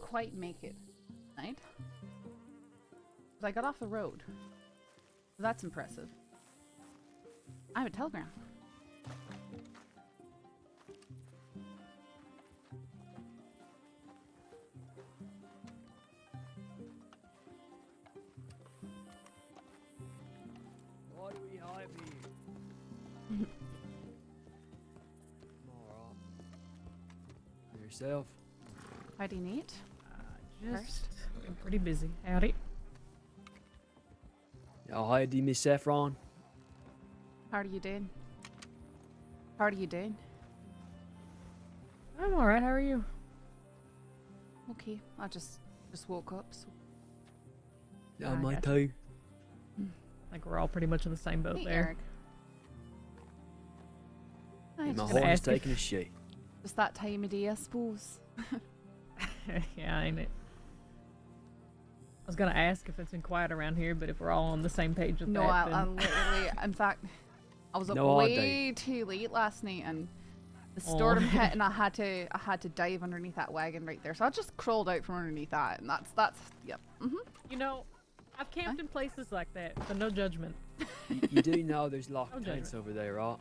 quite make it tonight. But I got off the road. That's impressive. I have a telegram. Why do we have here? Alright. Yourself? How do you need? Just been pretty busy. Howdy. Hi, do Miss Saffron? How are you doing? How are you doing? I'm alright, how are you? Okay, I just woke up. So. Yeah, I my gotcha. too. Like we're all pretty much in the same boat Hey, there. Eric. Hi, My just, gonna horse ask if- taking a shit. just that time of day, I suppose. Yeah, ain't it? I was gonna ask if it's been quiet around here, but if we're all on the same page with No, that, I then... literally, in fact, I was up No, I way too late last night, and the storm hit, and I had to dive underneath that wagon right there. So I just crawled out from underneath that, and that's yep. You know, I've camped in places like that, so no judgment. You do know there's locked No tents judgment. over there, right?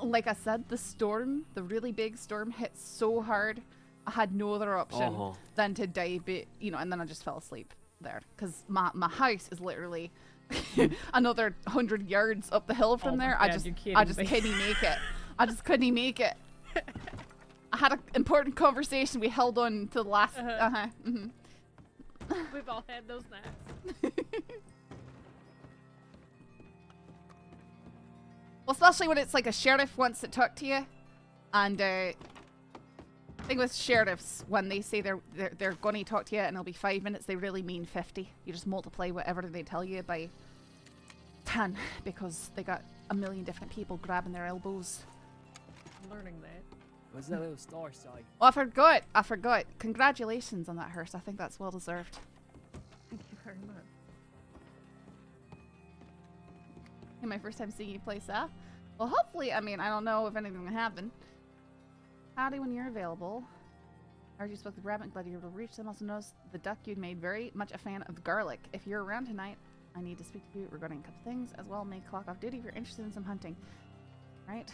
Like I said, the storm, the really big storm, hit so hard. I had no other option than to dive, but and then I just fell asleep there because my house is literally another 100 yards up the hill from Oh my there. God, I just you're kidding couldn't me. make it. I just couldn't make it. I had an important conversation. We held on to the last. We've all had those nights. Well, especially when it's like a sheriff wants to talk to you, and thing with sheriffs, when they say they're going to talk to you and it'll be 5 minutes, they really mean 50. You just multiply whatever they tell you by 10 because they got a million different people grabbing their elbows. I'm learning that. What's that little star say? Oh, I forgot. Congratulations on that, Hearst. I think that's well deserved. Thank you very much. And my first time seeing you play Seth. Well, hopefully, I don't know if anything will happen. Howdy when you're available. I heard you spoke with Rabbit, glad you were able to reach them. Also noticed the duck you'd made very much a fan of garlic. If you're around tonight, I need to speak to you regarding a couple things, as well may clock off duty if you're interested in some hunting. Right?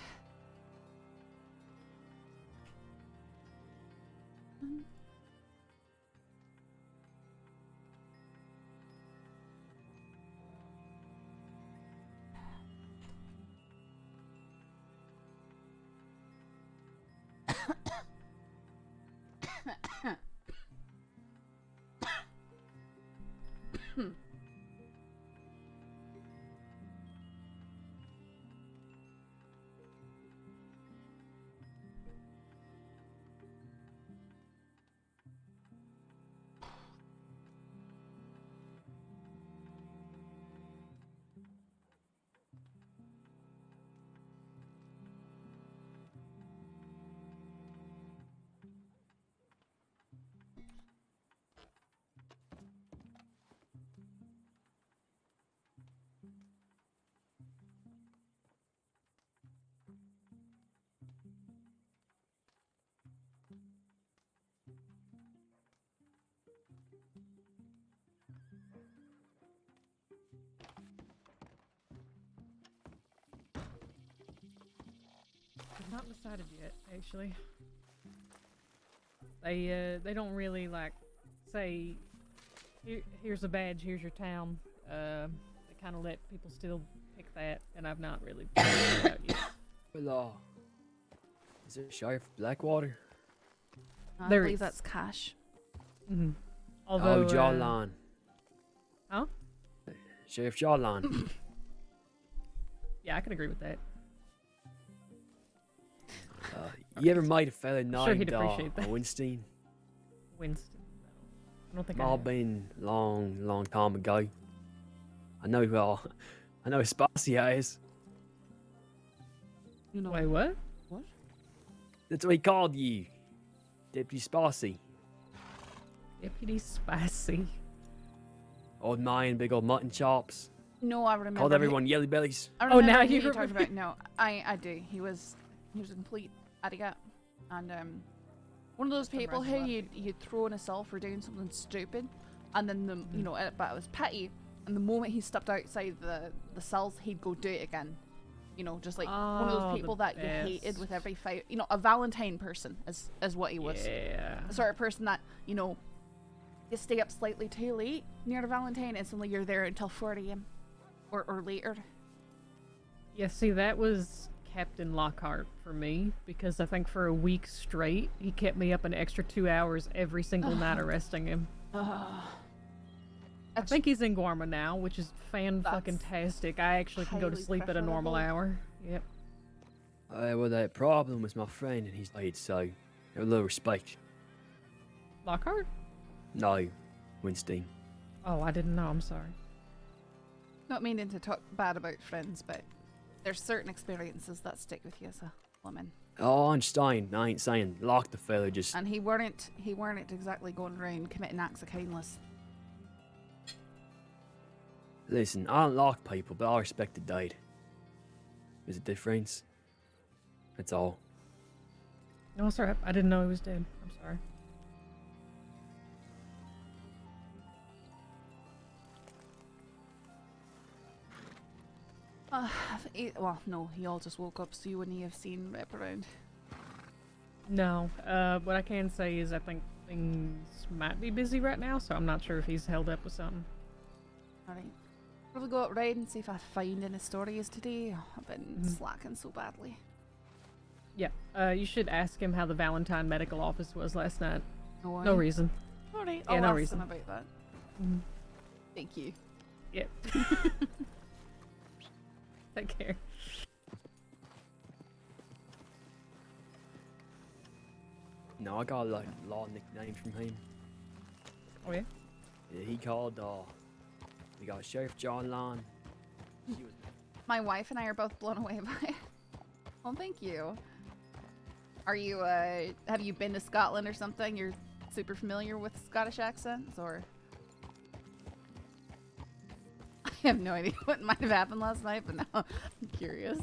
I've not decided yet, actually. They don't really like say, here's a badge, here's your town. They kind of let people still pick that, and I've not really figured it out yet. Well, is there Sheriff Blackwater? I There believe is. that's Cash. Mm-hmm. Although, Jawline. Huh? Sheriff Jawline. Yeah, I can agree with that. You ever met a fella I'm sure he'd named appreciate that. Winston? Winston. I don't think All I have. been long time ago. I know Spicy has. You know Wait, what? what? That's what he called you. Deputy Spicy. Deputy Spicy. Old man, big old mutton chops. No, I remember. Called everyone yelly bellies. I Oh, remember now who you you're talking remember. about. No, I do. He was a complete idiot, and one of those That people surprises a who lot of you'd throw in a cell for doing something stupid, and then you know, but it was petty. And the moment he stepped outside the cells, he'd go do it again. You know, just like one of Oh, those the people that you hated best. with every fight. You know, a Valentine person is what he was. Yeah. The sort of person that, you know, you stay up slightly too late near the Valentine, and suddenly you're there until 4 a.m. or later. Yeah, see, that was Captain Lockhart for me, because I think for a week straight, he kept me up an extra 2 hours every single night arresting him. I think he's in Guarma now, which is fan-fucking-tastic. I actually can go to highly sleep at a normal preferable. hour. Yep. Well, that problem was my friend and he's died, so have a little respect. Lockhart? No, Winstein. Oh, I didn't know. I'm sorry. Not meaning to talk bad about friends, but there's certain experiences that stick with you as a woman. Oh, Einstein, I ain't saying lock the fella, just... And he weren't exactly going around committing acts of kindness. Listen, I don't lock people, but I respect the dead. There's a difference. That's all. No, sorry. I didn't know he was dead. I'm sorry. Well, no, he all just woke up, so you wouldn't have seen Rep around. No. What I can say is I think things might be busy right now, so I'm not sure if he's held up with something. Alright. Probably go out raid and see if I find any stories today. I've been slacking so badly. Yeah. You should ask him how the Valentine medical office was last night. No, No reason. Alright, Yeah, I'll no ask reason. him about that. Mhm. Thank you. Yep. Take care. No, I got like a lot of nicknames from him. Oh, yeah? Yeah, he called, we got Sheriff John Lon. She was... My wife and I are both blown away by it. Well, thank you. Are you, have you been to Scotland or something? You're super familiar with Scottish accents, or? I have no idea what might have happened last night, but now I'm curious.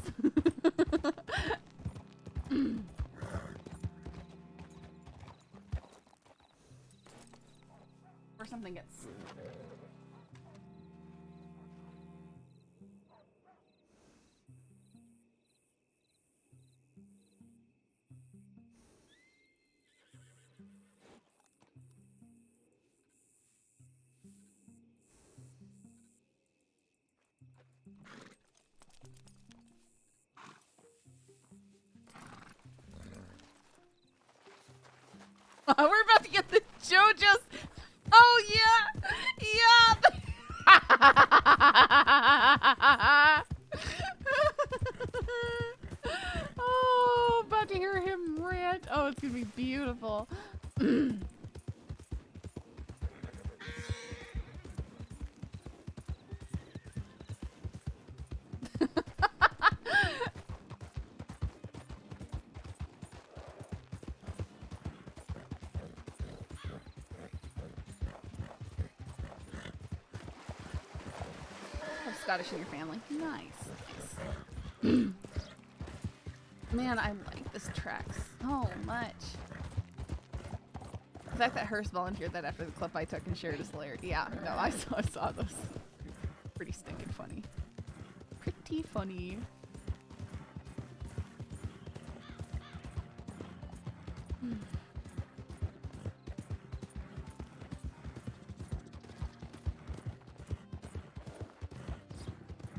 Or something gets... We're about to get the JoJo's. Oh yeah, yeah. Oh, about to hear him rant. Oh, it's gonna be beautiful. Scottish in your family. Nice. Man, I like this track so much. The fact that Hearst volunteered that after the clip I took and shared is hilarious. Yeah, no, I saw those. Pretty stinking funny. Pretty funny.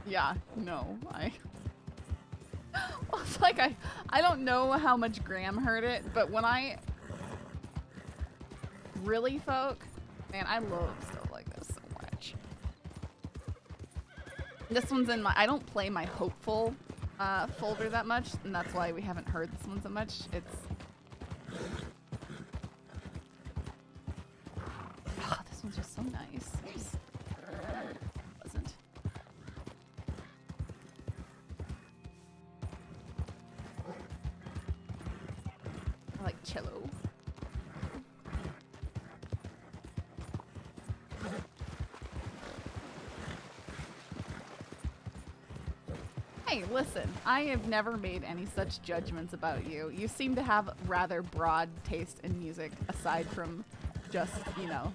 Yeah, no, well, it's like I don't know how much Graham heard it, but when I really folk, man, I love stuff like this so much. This one's in my, I don't play my hopeful folder that much, and that's why we haven't heard this one so much. It's this one's just so nice. It's pleasant. I like cello. Hey, listen, I have never made any such judgments about you. You seem to have rather broad taste in music, aside from just, you know,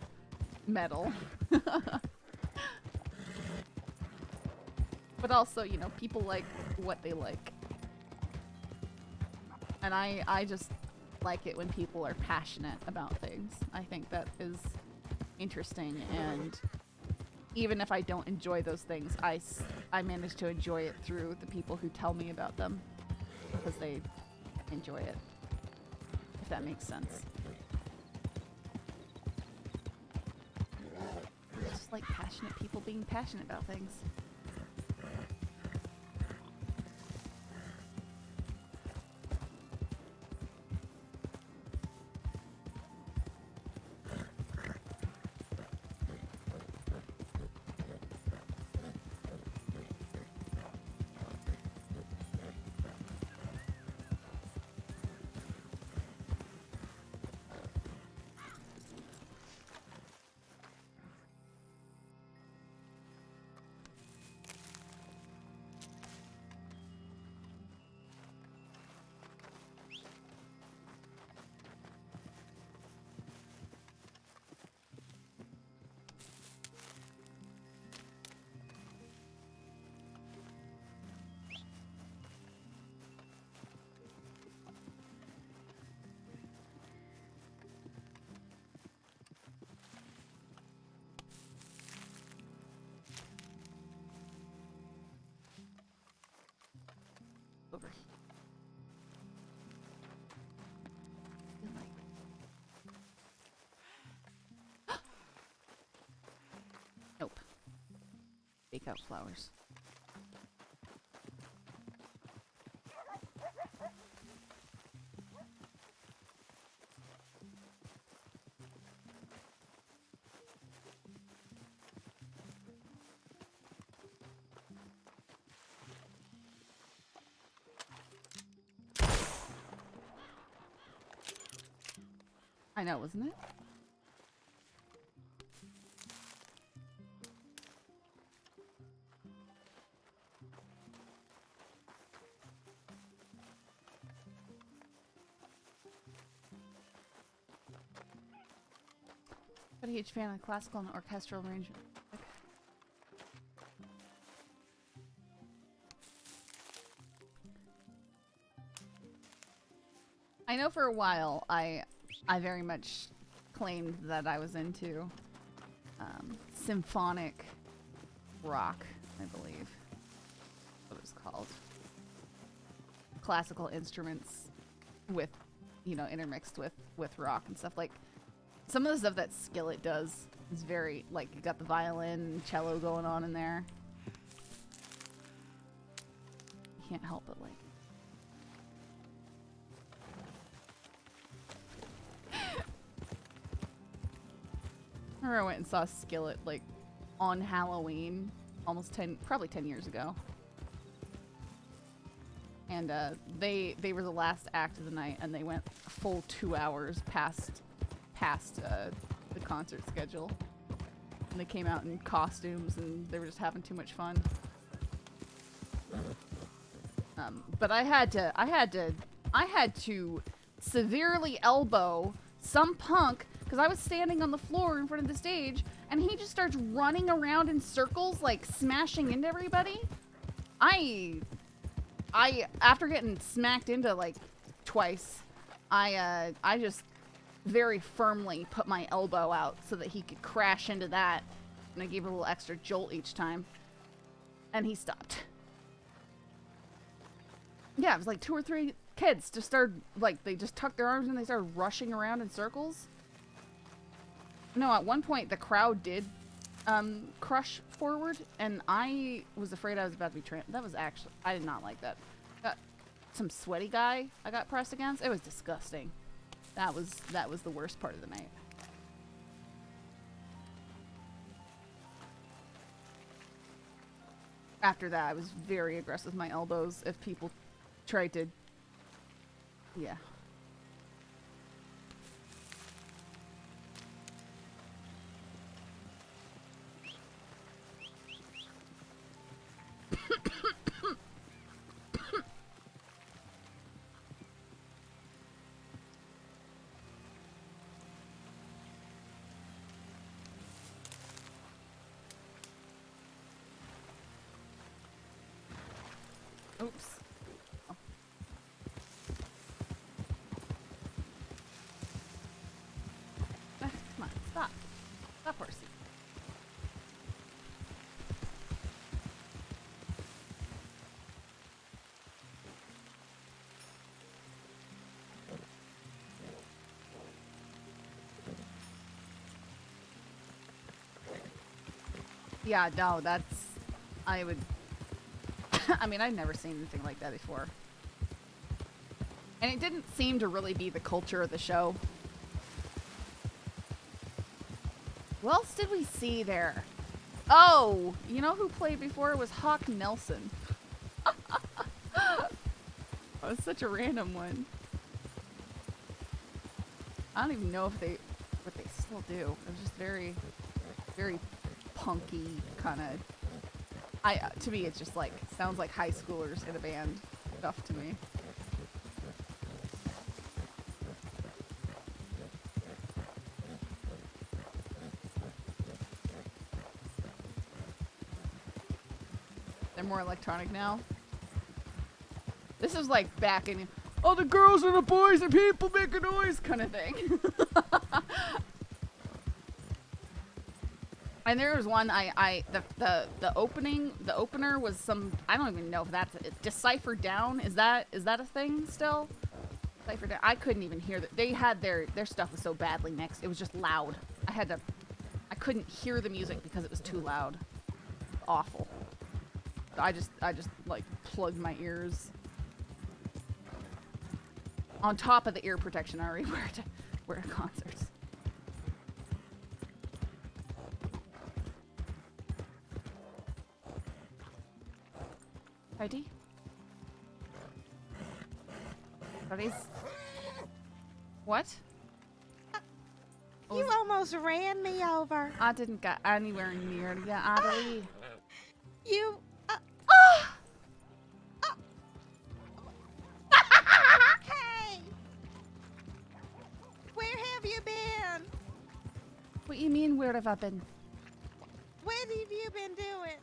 metal. But also, you know, people like what they like. And I just like it when people are passionate about things. I think that is interesting, and even if I don't enjoy those things, I manage to enjoy it through the people who tell me about them because they enjoy it, if that makes sense. I just like passionate people being passionate about things. Over here. Nope. Fake out flowers. I know, wasn't it? I'm a huge fan of classical and orchestral arrangement. I know for a while I very much claimed that I was into symphonic rock, I believe. What it was called. Classical instruments with, you know, intermixed with rock and stuff. Like, some of the stuff that Skillet does is very, like, you got the violin and cello going on in there. You can't help but like it. I remember I went and saw Skillet, like, on Halloween, probably 10 years ago. And they were the last act of the night, and they went a full 2 hours past the concert schedule. And they came out in costumes, and they were just having too much fun. But I had to severely elbow some punk because I was standing on the floor in front of the stage, and he just starts running around in circles, like smashing into everybody. I after getting smacked into like twice, I just very firmly put my elbow out so that he could crash into that, and I gave it a little extra jolt each time, and he stopped. Yeah, it was like 2 or 3 kids just started, like, they just tucked their arms and they started rushing around in circles. No, at one point the crowd did crush forward, and I was afraid I was about to be trampled. That was actually, I did not like that. Got some sweaty guy I got pressed against. It was disgusting. That was the worst part of the night. After that, I was very aggressive with my elbows if people tried to, yeah. Oops. Oh. Come on, stop. Stop, horsey. Yeah, no, that's... I would... I mean, I've never seen anything like that before. And it didn't seem to really be the culture of the show. What else did we see there? Oh! You know who played before? It was Hawk Nelson. That was such a random one. I don't even know if they... what they still do. It was just very... very punky kind of... to me, it's just like, sounds like high schoolers in a band stuff to me. They're more electronic now. This is like back in, all the girls and the boys and people make a noise kind of thing. And there was one the opener was some, I don't even know if that's Decipher Down. Is that a thing still? Decipher Down. I couldn't even hear that. They had their stuff was so badly mixed. It was just loud. I couldn't hear the music because it was too loud. Awful. I just like plugged my ears. On top of the ear protection I already wear to concerts. Ready? Ready? What? You almost ran me over. I didn't get anywhere near you, Adaleigh. You. Hey! Where have you been? What you mean, where have I been? What have you been doing?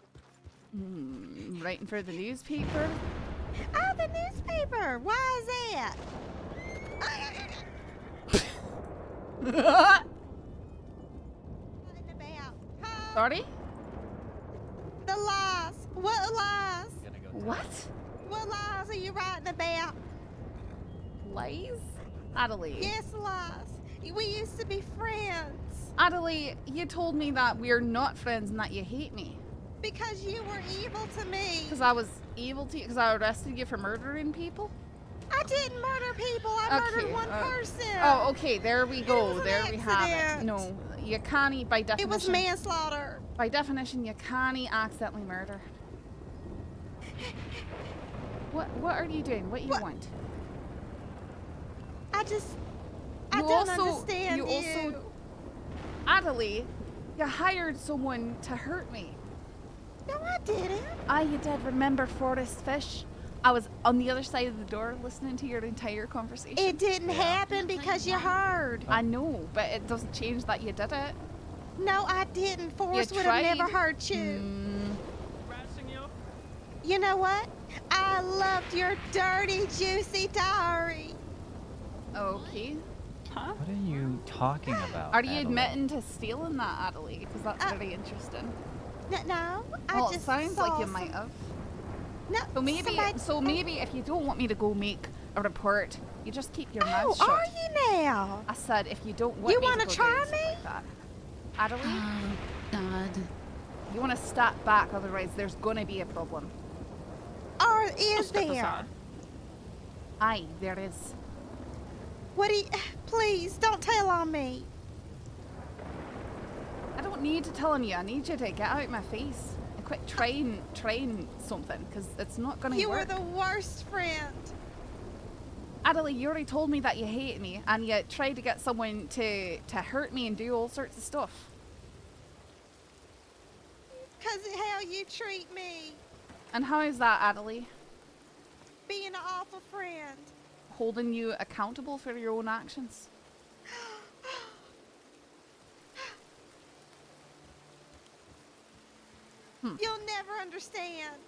Writing for the newspaper? Oh, the newspaper. Why is that? Sorry? The lies. What lies? What? What lies are you writing about? Lies? Adaleigh. Yes, lies. We used to be friends. Adaleigh, you told me that we're not friends and that you hate me. Because you were evil to me. Because I was evil to you? Because I arrested you for murdering people? I didn't murder people. I murdered one person. Oh, okay. There we go. was an There we have it. accident. No, you can't, by definition. It was manslaughter. By definition, you can't accidentally murder. What are you doing? What do you want? I don't understand you. Also, Adaleigh, you hired someone to hurt me. No, I didn't. You did. Remember Forest Fish? I was on the other side of the door listening to your entire conversation. It didn't happen because you heard. I know, but it doesn't change that you did it. No, I didn't. Forrest would have never hurt you. You know what? I loved your dirty, juicy diary. Okay. Huh? What are you talking about? Are you Adaleigh? admitting to stealing that, Adaleigh? Because that's very interesting. No, Well, I just it sounds saw like you might have. No, So maybe if you don't want me to go make a report, you just keep your mouth shut. Are you now? I said if you don't want You me to wanna go try do something me? like that. Adaleigh, Oh, God. you want to step back, otherwise there's gonna be a problem. Or is Step there? aside. Aye, there is. What do you... Please, don't tell on me. I don't need to tell you. I need you to get out of my face and quit trying something, because it's not gonna You work. were the worst friend. Adaleigh, you already told me that you hate me, and you tried to get someone to hurt me and do all sorts of stuff. Because of how you treat me. And how is that, Adaleigh? Being an awful friend. Holding you accountable for your own actions? You'll never understand.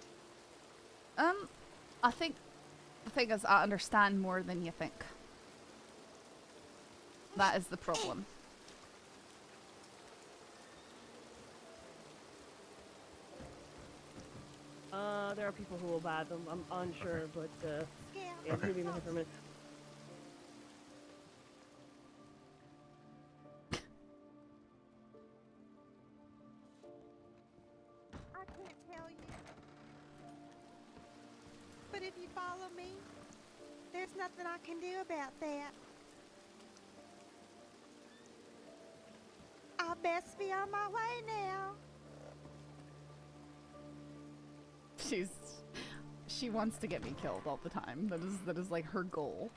I think the thing is, I understand more than you think. That is the problem. There are people who will buy them. I'm unsure, but yeah, Okay. give me a minute for a minute. I can't tell you. But if you follow me, there's nothing I can do about that. I'll best be on my way now. She wants to get me killed all the time. That is like her goal.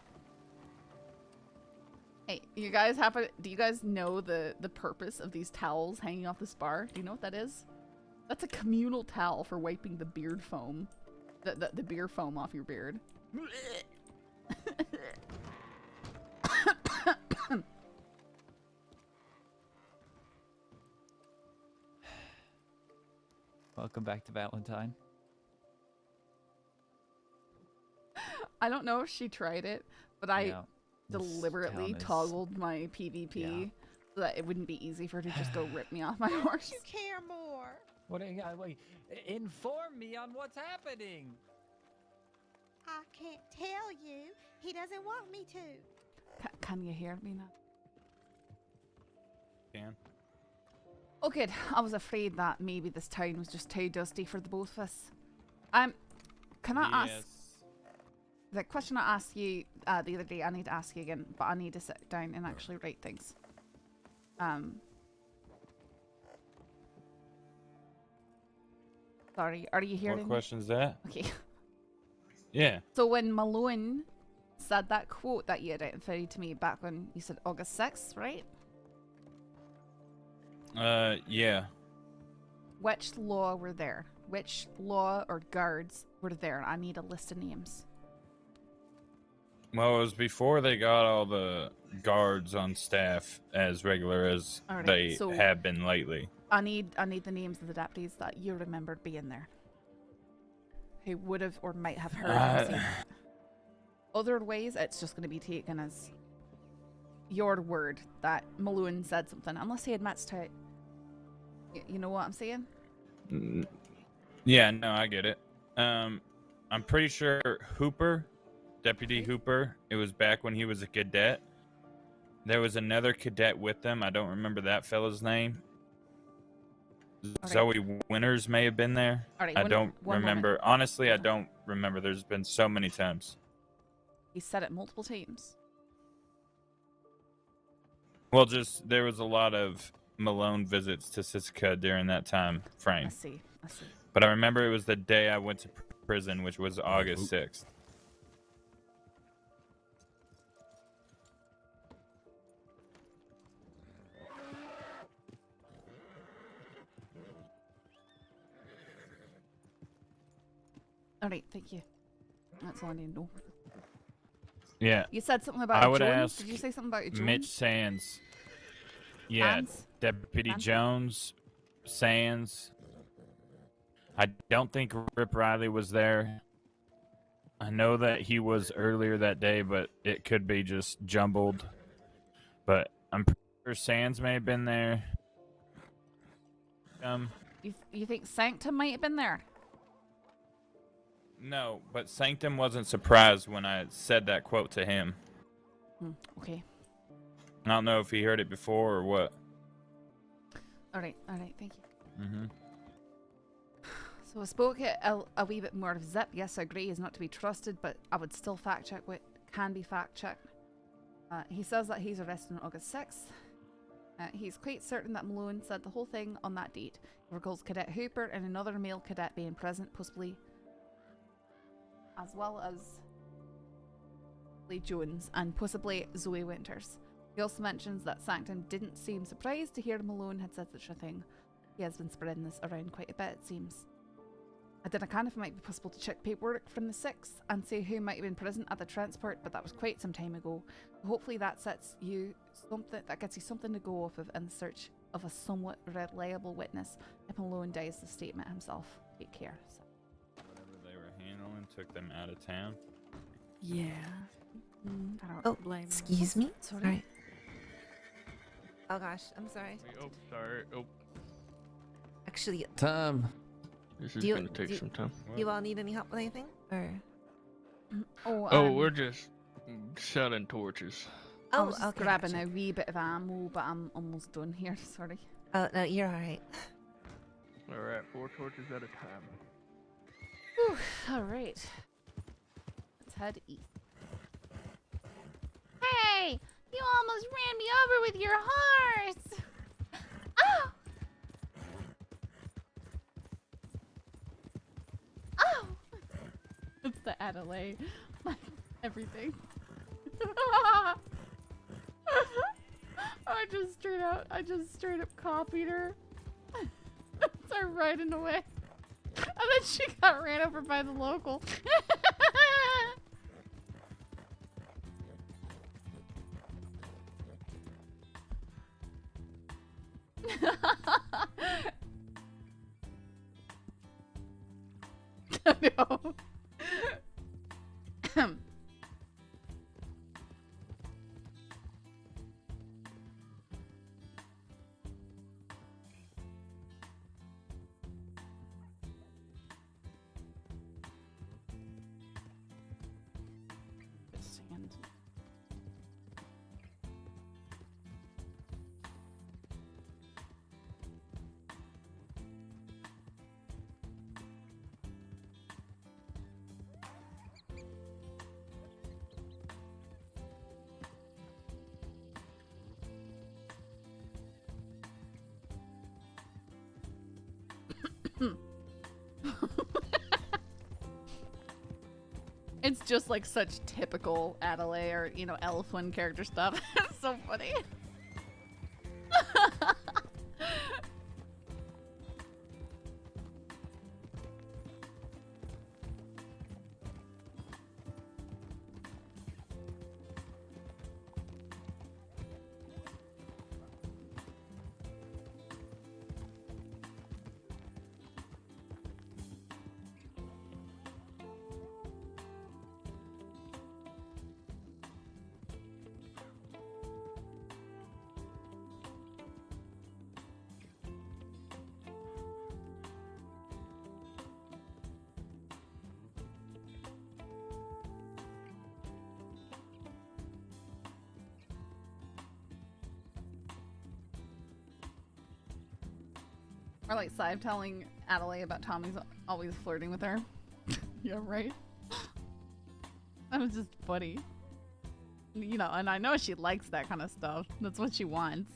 Hey, you guys do you guys know the purpose of these towels hanging off this bar? Do you know what that is? That's a communal towel for wiping the beard foam. The beer foam off your beard. Welcome back to Valentine. I don't know if she tried it, but I Yeah, this deliberately town is- toggled my PvP Yeah. so that it wouldn't be easy for her to just go rip me off my horse. You care more. What? Wait, inform me on what's happening. I can't tell you. He doesn't want me to. Can you hear me now? Can. Oh good, I was afraid that maybe this town was just too dusty for the both of us. Can I ask... The question I asked you the other day, I need to ask you again, but I need to sit down and actually write things. Sorry, are you hearing What me? question's that? Okay. Yeah. So when Malone said that quote that you had identified to me back when you said August 6th, right? Yeah. Which law were there? Which law or guards were there? I need a list of names. Well, it was before they got all the guards on staff as regular as Alright, they so- have been lately. I need the names of the deputies that you remembered being there. Who would have or might have heard and seen it. Other ways, it's just going to be taken as your word that Malone said something, unless he admits to it. You know what I'm saying? Yeah, no, I get it. I'm pretty sure Hooper, Deputy Hooper, it was back when he was a cadet. There was another cadet with them. I don't remember that fella's name. Okay. Zoe Winters may have been there. All right, I don't one remember. moment. Honestly, I don't remember. There's been so many times. He said it multiple times. Well, just there was a lot of Malone visits to Siska during that time frame. I see. But I remember it was the day I went to prison, which was August 6th. All right, thank you. That's all I need to know. Yeah. You said something about I would Jones. ask Did you say something about Jones? Mitch Sands. Yeah, Sands? Deputy Sands? Jones, Sands. I don't think Rip Riley was there. I know that he was earlier that day, but it could be just jumbled. But I'm pretty sure Sands may have been there. You think Sanctum might have been there? No, but Sanctum wasn't surprised when I said that quote to him. Okay. I don't know if he heard it before or what. All right, thank you. Mm-hmm. So I spoke it a wee bit more of Zip. Yes, I agree, he's not to be trusted, but I would still fact check what can be fact checked. He says that he's arrested on August 6th. He's quite certain that Malone said the whole thing on that date. He recalls Cadet Hooper and another male cadet being present, possibly as well as Lee Jones and possibly Zoe Winters. He also mentions that Sanctum didn't seem surprised to hear Malone had said such a thing. He has been spreading this around quite a bit, it seems. I did a can if it might be possible to check paperwork from the 6th and see who might have been present at the transport, but that was quite some time ago. Hopefully that gets you something to go off of in search of a somewhat reliable witness. If Malone dies the statement himself, take care. So. Whatever they were handling. and took them out of town. Yeah. I don't Oh, blame excuse me. Sorry. Sorry. Oh gosh, I'm sorry. Oh, sorry. Oh, Actually, Time. this Do is you- gonna take do- some time. you all need any help with anything? Or Oh, Oh, we're just selling torches. I oh, was just okay, grabbing gotcha. a wee bit of ammo, but I'm almost done here. Sorry. Oh no, you're all right. All right, 4 torches at a time. Whew, all right. Let's head east. Hey! You almost ran me over with your horse! Oh! Oh! It's the Adaleigh. Like, everything. I just straight up copied her. Started riding away. And then she got ran over by the local. No. Sand. It's just like such typical Adaleigh or, you know, Elfwin character stuff. It's so funny. Or like Sive telling Adaleigh about Tommy's always flirting with her. Yeah, right? That was just funny. You know, and I know she likes that kind of stuff. That's what she wants.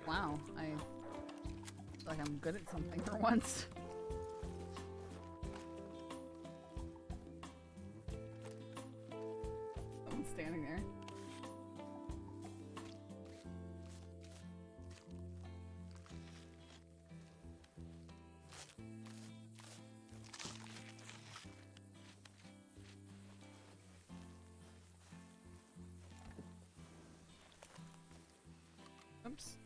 Wow, I feel like I'm good at something for once. Someone's standing there. Oops.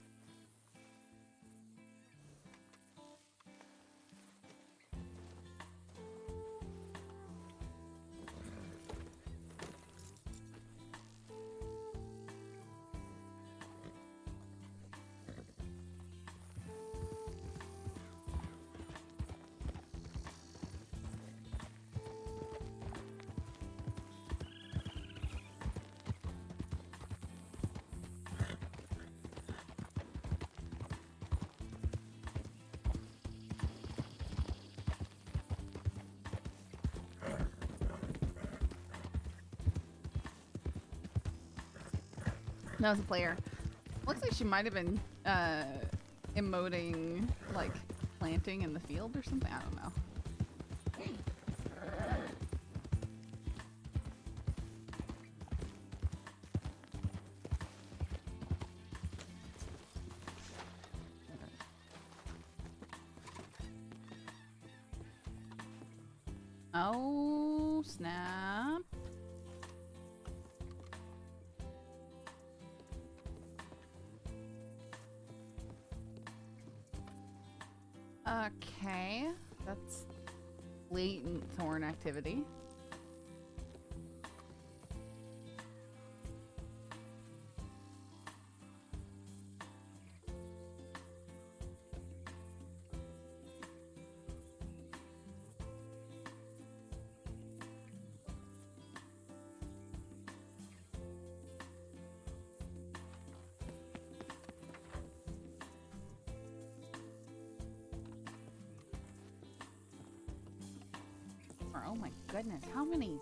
No, as a player. Looks like she might have been emoting like planting in the field or something. I don't know. Oh, snap. Okay, that's latent thorn activity. Oh my goodness, how many?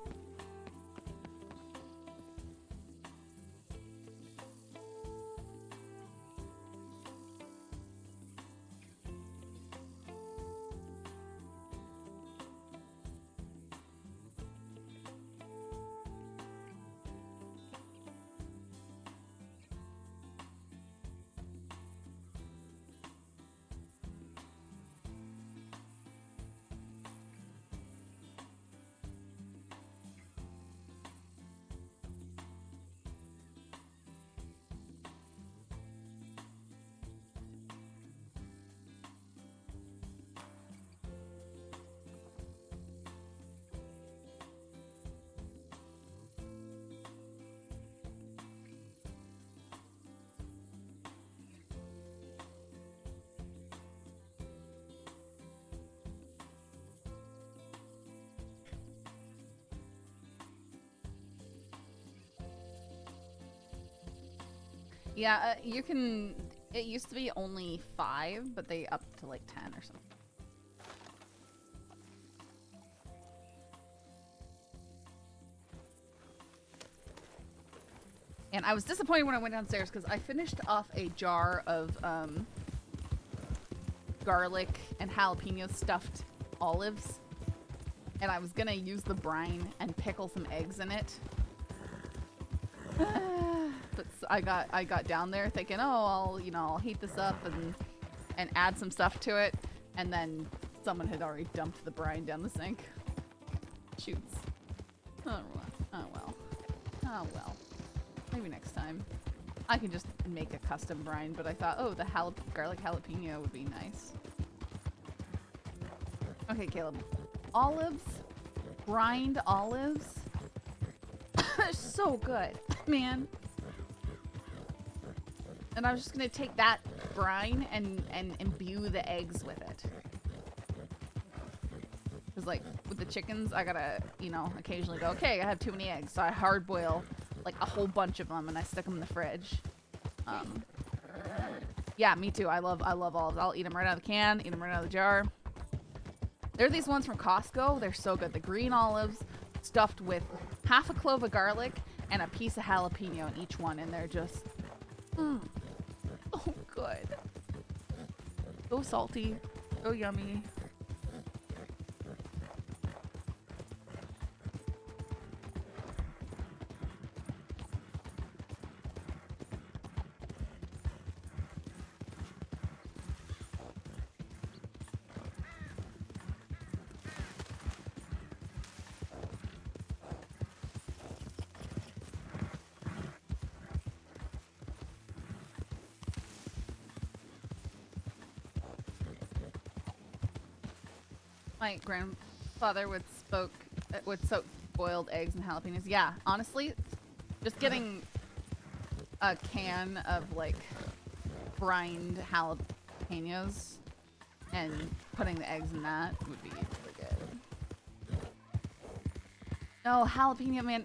Yeah, you can. It used to be only 5, but they upped to like 10 or something. And I was disappointed when I went downstairs because I finished off a jar of garlic and jalapeno stuffed olives, and I was gonna use the brine and pickle some eggs in it. But I got down there thinking, oh, I'll heat this up and add some stuff to it, and then someone had already dumped the brine down the sink. Shoots. Oh well. Maybe next time. I can just make a custom brine, but I thought, oh, the garlic jalapeno would be nice. Okay, Caleb. Olives, brined olives. They're so good, man. And I was just gonna take that brine and imbue the eggs with it. Cause like with the chickens, I gotta, occasionally go, okay, I have too many eggs, so I hard boil like a whole bunch of them and I stick them in the fridge. Yeah, me too. I love olives. I'll eat them right out of the can, eat them right out of the jar. There are these ones from Costco. They're so good. The green olives stuffed with half a clove of garlic and a piece of jalapeno in each one, and they're just so good. So salty, so yummy. My grandfather would soak boiled eggs and jalapenos. Yeah, honestly, just getting a can of like brined jalapenos and putting the eggs in that would be really good. No, jalapeno, man.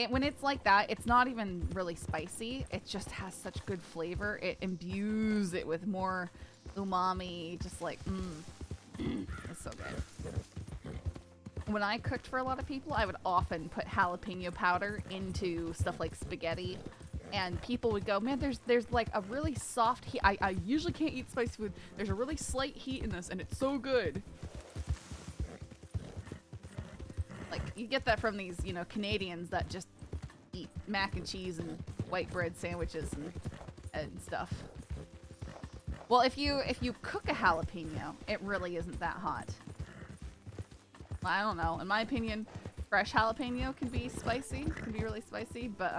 When it's like that, it's not even really spicy. It just has such good flavor. It imbues it with more umami. Just like, it's so good. When I cooked for a lot of people, I would often put jalapeno powder into stuff like spaghetti and people would go, man, there's like a really soft heat. I usually can't eat spicy food. There's a really slight heat in this, and it's so good. Like, you get that from these, you know, Canadians that just eat mac and cheese and white bread sandwiches and stuff. Well, if you cook a jalapeno, it really isn't that hot. I don't know. In my opinion, fresh jalapeno can be spicy, can be really spicy, but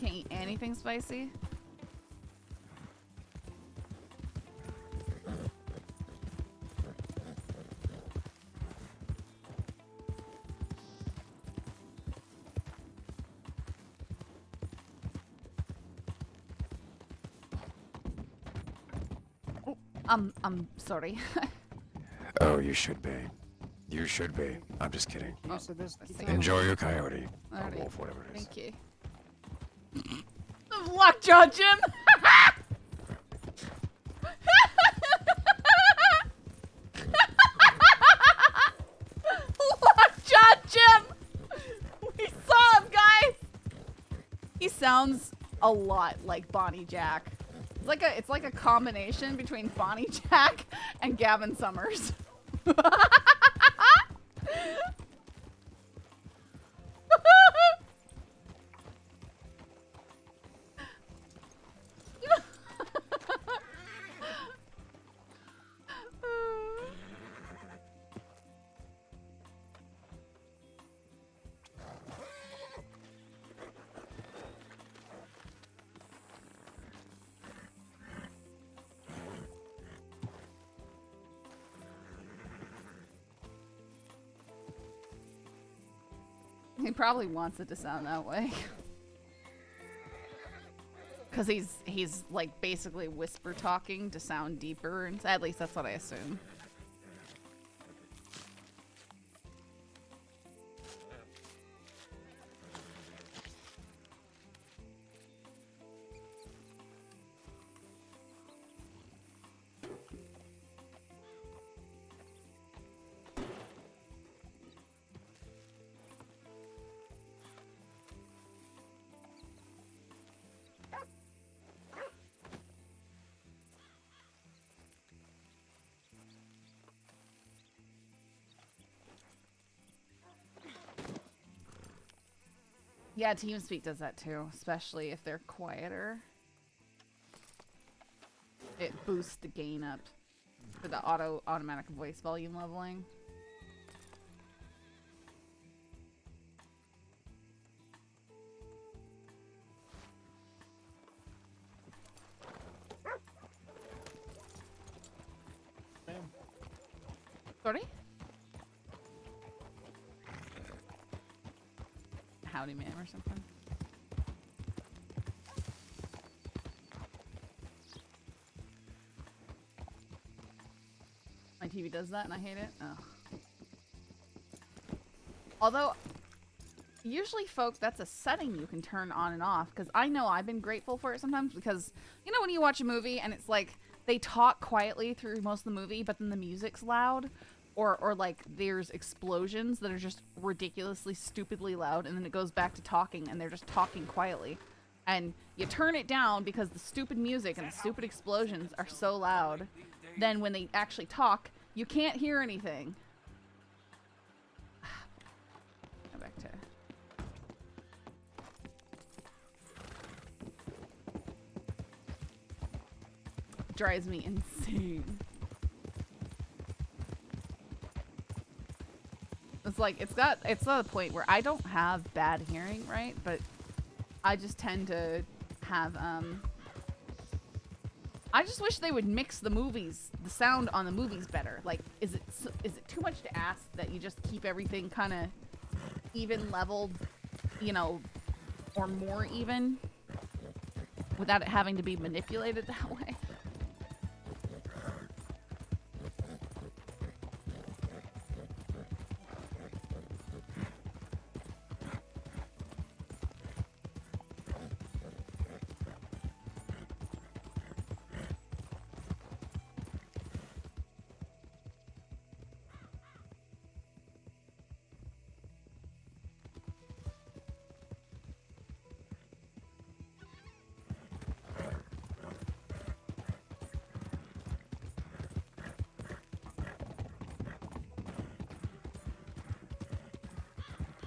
can't eat anything spicy. I'm sorry. Oh, you should be. You should be. I'm just kidding. Oh, Enjoy your coyote. Or Alrighty. wolf, whatever it is. Thank you. Lockjaw Jim! Lockjaw Jim! We saw him, guys! He sounds a lot like Bonnie Jack. It's like a combination between Bonnie Jack and Gavin Summers. He probably wants it to sound that way. Cause he's like basically whisper talking to sound deeper, and at least that's what I assume. Yeah, TeamSpeak does that too, especially if they're quieter. It boosts the gain up for the automatic voice volume leveling. Sorry? Howdy ma'am or something. My TV does that and I hate it. Oh. Although, usually folk, that's a setting you can turn on and off, because I know I've been grateful for it sometimes, because, you know when you watch a movie and it's like, they talk quietly through most of the movie, but then the music's loud? Or like there's explosions that are just ridiculously stupidly loud, and then it goes back to talking and they're just talking quietly, and you turn it down because the stupid music and the stupid explosions are so loud. Then when they actually talk, you can't hear anything. Go back to drives me insane. It's like, it's at a point where I don't have bad hearing, right? But I just tend to have, I just wish they would mix the movies, the sound on the movies better. Like, is it too much to ask that you just keep everything kind of even leveled, you know, or more even, without it having to be manipulated that way?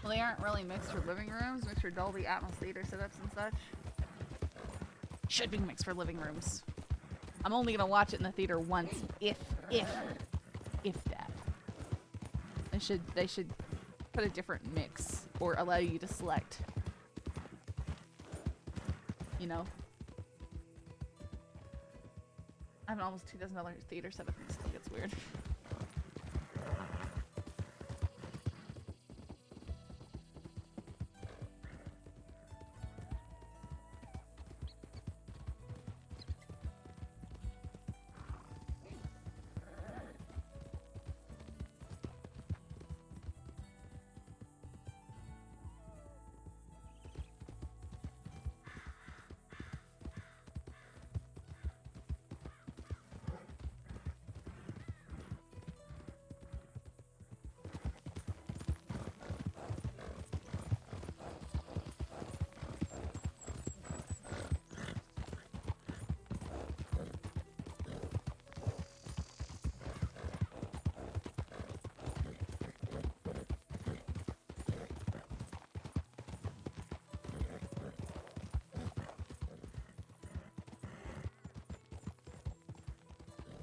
Well, they aren't really mixed for living rooms, mixed for Dolby Atmos theater setups and such. Should be mixed for living rooms. I'm only gonna watch it in the theater once, if that. They should put a different mix or allow you to select. You know? I have an almost $2,000 theater setup and still gets weird.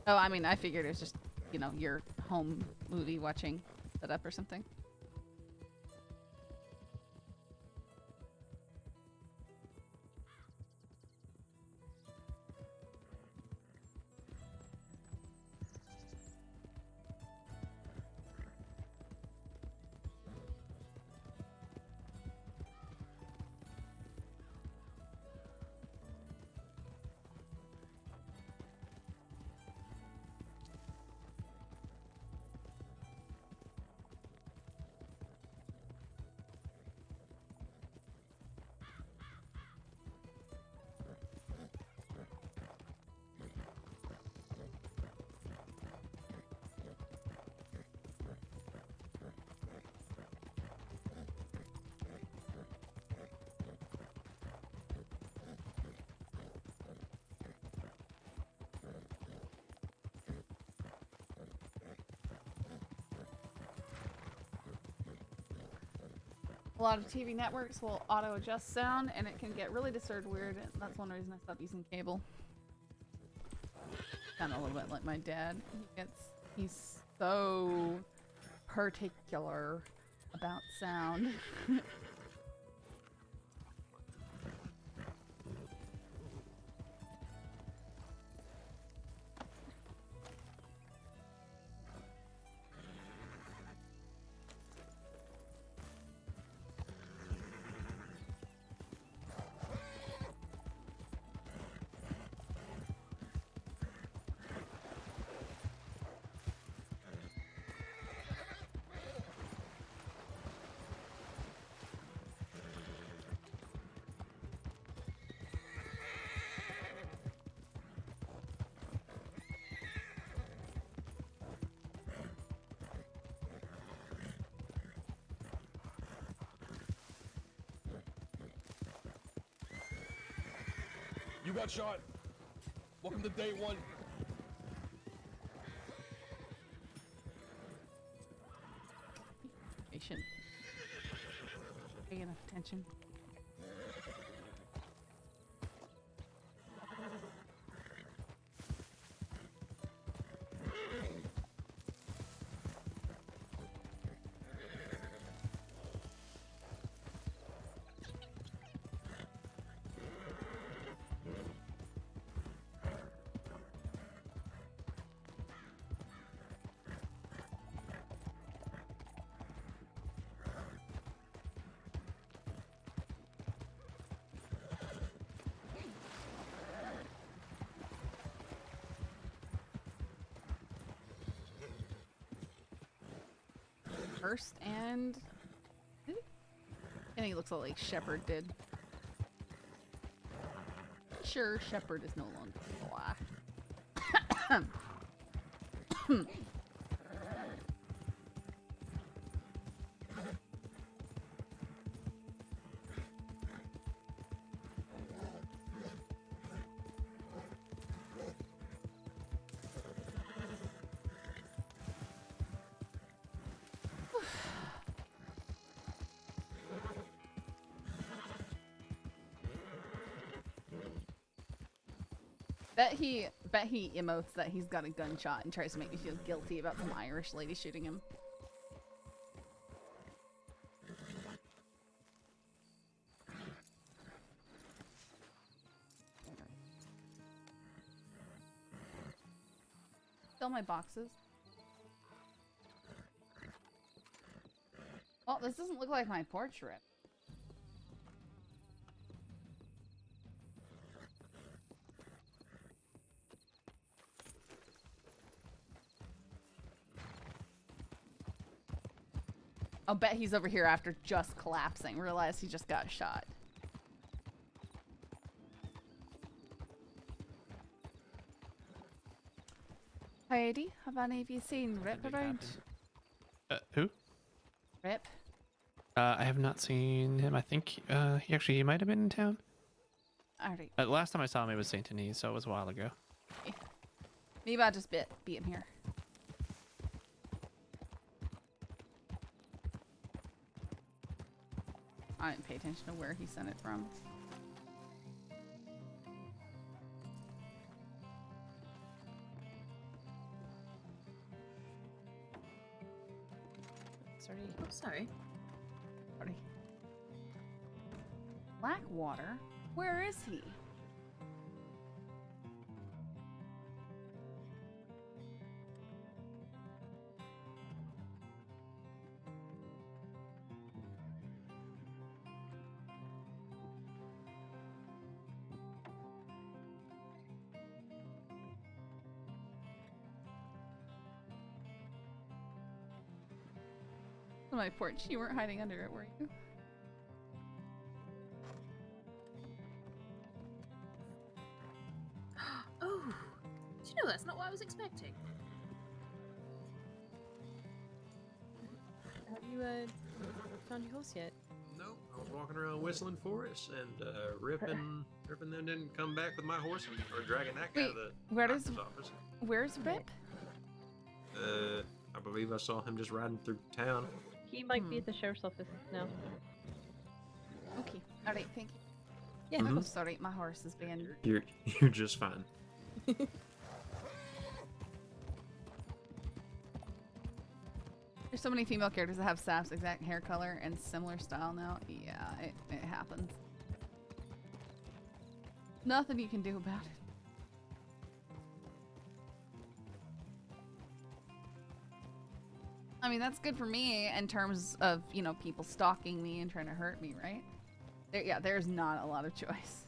Oh, I mean, I figured it was just, you know, your home movie watching setup or something. A lot of TV networks will auto-adjust sound, and it can get really disturbed weird, and that's one reason I stopped using cable. Kind of a little bit like my dad. He's so particular about sound. You got shot. Welcome to day one. Patient. Pay enough attention. Hearst and I think it looks like Shepard did. Sure, Shepard is no longer alive. Bet he emotes that he's got a gunshot and tries to make me feel guilty about some Irish lady shooting him. Fill my boxes. Well, this doesn't look like my portrait. I'll bet he's over here after just collapsing. Realize he just got shot. Heidi, have any of you seen Rip around? Who? Rip? I have not seen him. I think he might have been in town. Alright. Last time I saw him, it was St. Denis, so it was a while ago. Okay. Maybe I'll just beat him here. I didn't pay attention to where he sent it from. Sorry. Oh, sorry. Sorry. Blackwater? Where is he? On my porch, you weren't hiding under it, were you? Oh, do you know that's not what I was expecting? Have you found your horse yet? Nope, I was walking around whistling for us, and ripping them didn't come back with my horse or dragging that guy to the doctor's office. Where's Rip? I believe I saw him just riding through town. He might be at the sheriff's office now. Okay, alright, thank you. Yeah. I'm sorry, my horse is being... You're just fine. There's so many female characters that have Saf's exact hair color and similar style now. Yeah, it happens. Nothing you can do about it. I mean, that's good for me in terms of, you know, people stalking me and trying to hurt me, right? There's not a lot of choice.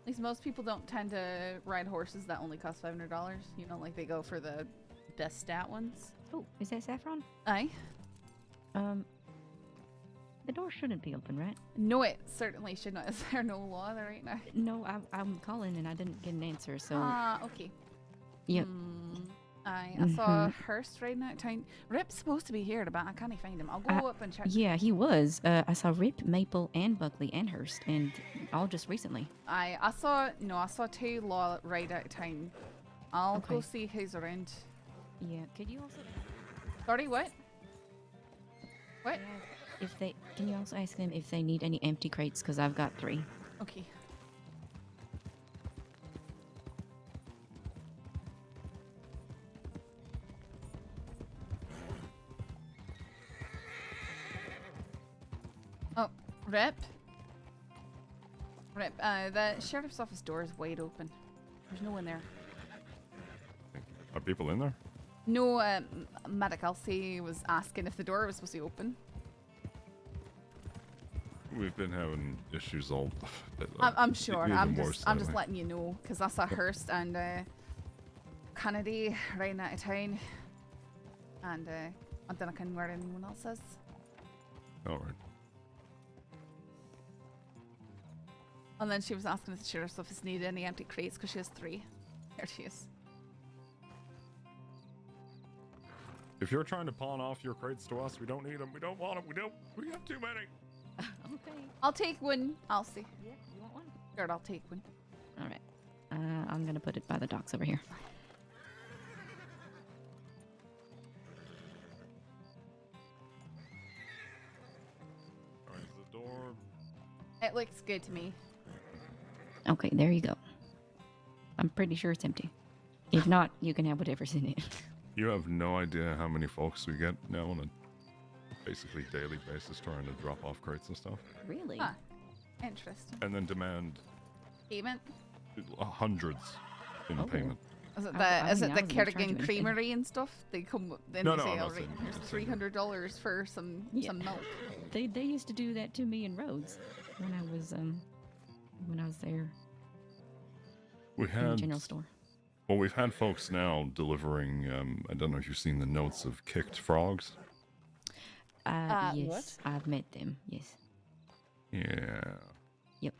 At least most people don't tend to ride horses that only cost $500. You know, like they go for the best stat ones. Oh, is that Saffron? Aye. The door shouldn't be open, right? No, it certainly should not. Is there no law there right now? No, I'm calling and I didn't get an answer, so... okay. Yep. I saw Hearst right now. Rip's supposed to be here, but I can't find him. I'll go up and check. Yeah, he was. I saw Rip, Maple, and Buckley, and Hearst, and all just recently. I saw two law right out of town. I'll go see who's around. Yeah, could you also... Sorry, what? What? Can you also ask them if they need any empty crates, because I've got 3. Okay. Oh, Rip? Rip, the sheriff's office door is wide open. There's no one there. Are people in there? No, Medic Elsie was asking if the door was supposed to open. We've been having issues all. I'm sure. even I'm more just so, letting you know because I saw Hearst and Kennedy riding out of town, and I don't know where anyone else is. All right. And then she was asking if the sheriff's office needed any empty crates because she has 3. There she is. If you're trying to pawn off your crates to us, we don't need them. We don't want them. We have too many. Okay. I'll take one. I'll see. Yeah, you want one? Sure, I'll take one. All right. I'm gonna put it by the docks over here. All right, is the door? It looks good to me. Okay, there you go. I'm pretty sure it's empty. If not, you can have whatever's in it. You have no idea how many folks we get now on a basically daily basis trying to drop off crates and stuff. Really? Huh. Interesting. And then demand Payment? hundreds in payment. Is it I the mean, I wasn't gonna charge Kerrigan you anything. Creamery and stuff? They come then No, they no, say, I'm all not right, saying- here's I'm saying that. $300 for some milk. They used to do that to me in Rhodes when I was there We in the had general store. Well, we've had folks now delivering. I don't know if you've seen the notes of kicked frogs. Yes, what? I've met them. Yes. Yeah. Yep.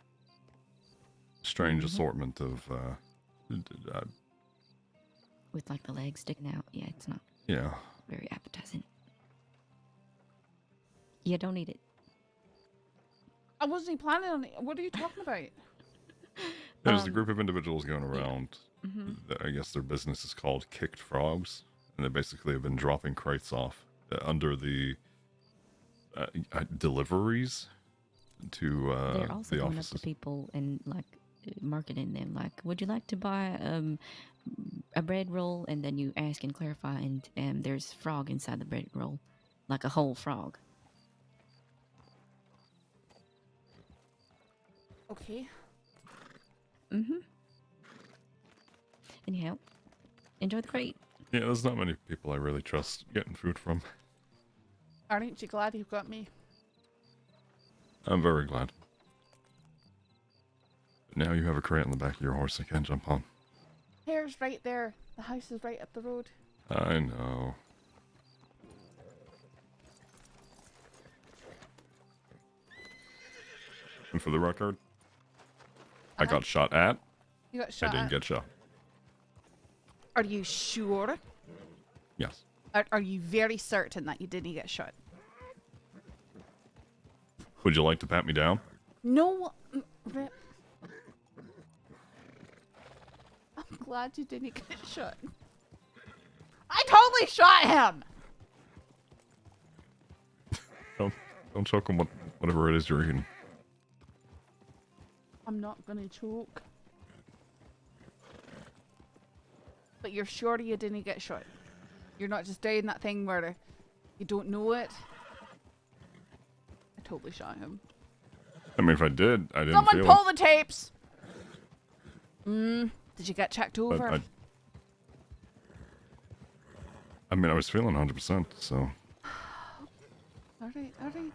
Strange Mhm. assortment of. With like the legs sticking out. Yeah, it's not Yeah. very appetizing. Yeah, don't eat it. I wasn't even planning on it. What are you talking about? There's a group of individuals going around. Mhm. I guess their business is called Kicked Frogs, and they basically have been dropping crates off under the deliveries to They're also the going offices. up to people and like marketing them. Like, would you like to buy a bread roll? And then you ask and clarify, and there's frog inside the bread roll, like a whole frog. Okay. Mhm. Anyhow, enjoy the crate. Yeah, there's not many people I really trust getting food from. Aren't you glad you got me? I'm very glad. Now you have a crate on the back of your horse I can't jump on. Here's right there. The house is right up the road. I know. And for the record, I got shot at. You got shot I didn't at? get shot. Are you sure? Yes. Are you very certain that you didn't get shot? Would you like to pat me down? No. Rip. I'm glad you didn't get shot. I totally shot him! Don't choke on whatever it is you're eating. I'm not gonna choke. But you're sure you didn't get shot? You're not just doing that thing where you don't know it? I totally shot him. I mean, if I did, I didn't Someone feel pull it. the tapes! Did you get checked over? I mean, I was feeling 100%, so. Alright, alright.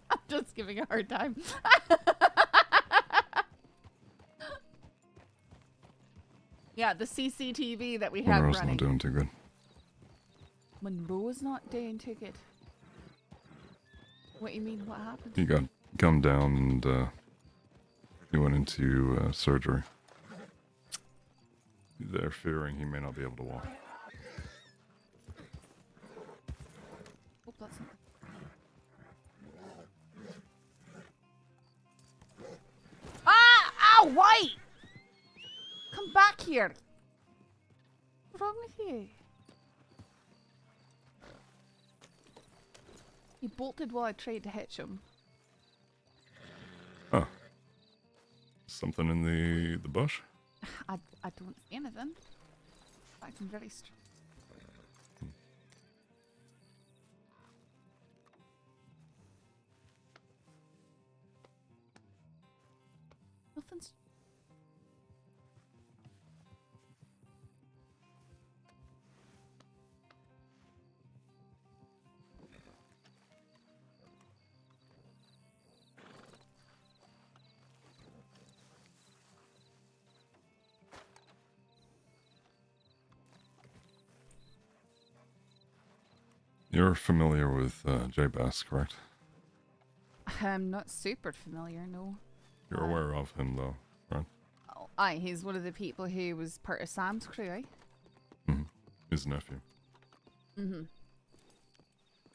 I'm just giving a hard time. Yeah, the CCTV that we have Monroe's running. not doing too good. Monroe's not doing too good. What do you mean? What happened? He got gummed down and he went into surgery. They're fearing he may not be able to walk. Oh, that's not... Ah! Ow! White! Come back here! What's wrong with you? He bolted while I tried to hitch him. Huh. Something in the bush? I don't see anything. Acting very strange. Nothing's... You're familiar with J Bass, correct? I'm not super familiar, no. You're aware of him, though, right? Oh, aye, he's one of the people who was part of Sam's crew, eh? Mm-hmm. His nephew. Mm-hmm.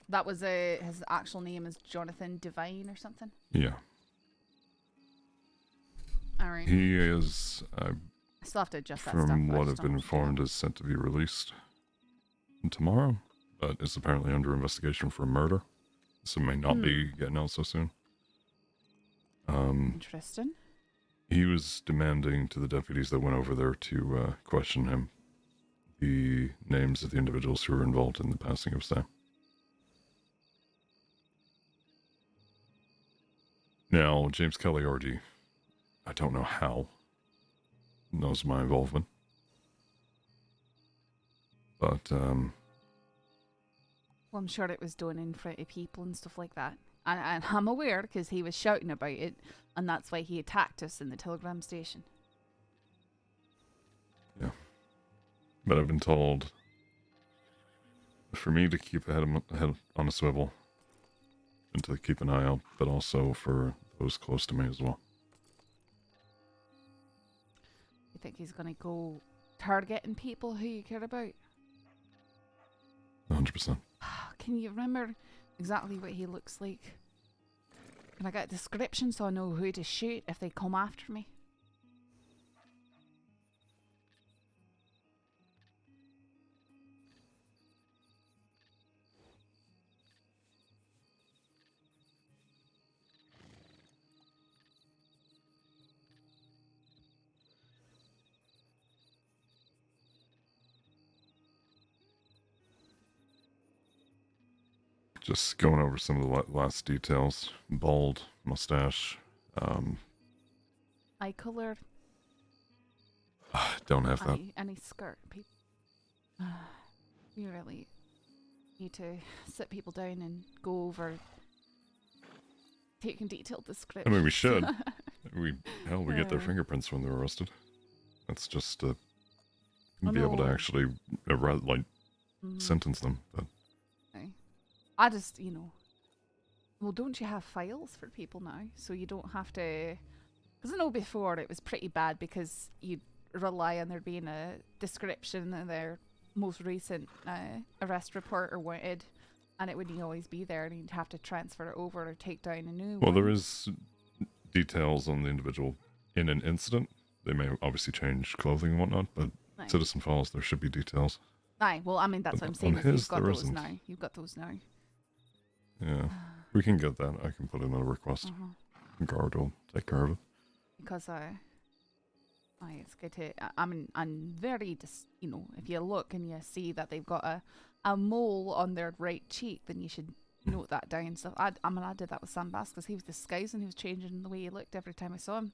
That was his actual name is Jonathan Devine or something? Yeah. Alright. He is, I still have to adjust that stuff. from but I what just I've been don't know. informed, is set to be released tomorrow. but is apparently under investigation for murder, so may not be getting out so soon. Interesting. He was demanding to the deputies that went over there to question him the names of the individuals who were involved in the passing of Sam. Now, James Kelly already, I don't know how, knows my involvement. But, Well, I'm sure it was done in front of people and stuff like that. And I'm aware because he was shouting about it, and that's why he attacked us in the telegram station. yeah. But I've been told for me to keep a head on a swivel and to keep an eye out, but also for those close to me as well. You think he's going to go targeting people who you care about? 100%. Can you remember exactly what he looks like? Can I get a description so I know who to shoot if they come after me? Just going over some of the last details. Bald, mustache. Eye color. Don't have that. Any skirt. People. You really need to sit people down and go over taking detailed description. I mean, we should. we get their fingerprints when they're arrested. That's just to be able to actually sentence them. But I just, well, don't you have files for people now? So you don't have to, because I know before it was pretty bad because you'd rely on there being a description in their most recent arrest report or wanted, and it wouldn't always be there, and you'd have to transfer it over or take down a new one. Well, there is details on the individual in an incident. They may obviously change clothing and whatnot, but citizen files, there should be details. Aye, well, I mean, that's what I'm saying. You've got those now. You've got those now. Yeah, we can get that. I can put in a request. Guard will take care of it. Because it's good to. I mean, I'm very if you look and you see that they've got a mole on their right cheek, then you should note that down. So I did that with Sam Bass because he was disguising. He was changing the way he looked every time I saw him.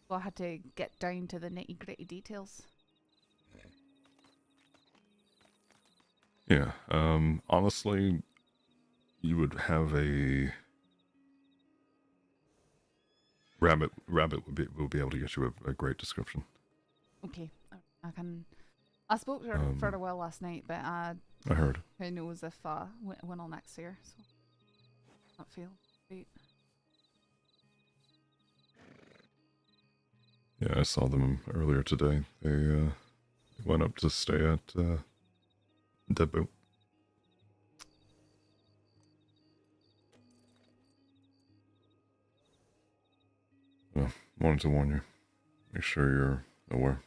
So I had to get down to the nitty gritty details. Yeah. Honestly, you would have a rabbit. Rabbit will be able to get you a great description. Okay, I spoke to her for a while last night, but I heard. Who knows if when I'll next year? So I feel great. Yeah, I saw them earlier today. They went up to stay at Deadboot. Well, wanted to warn you. Make sure you're aware.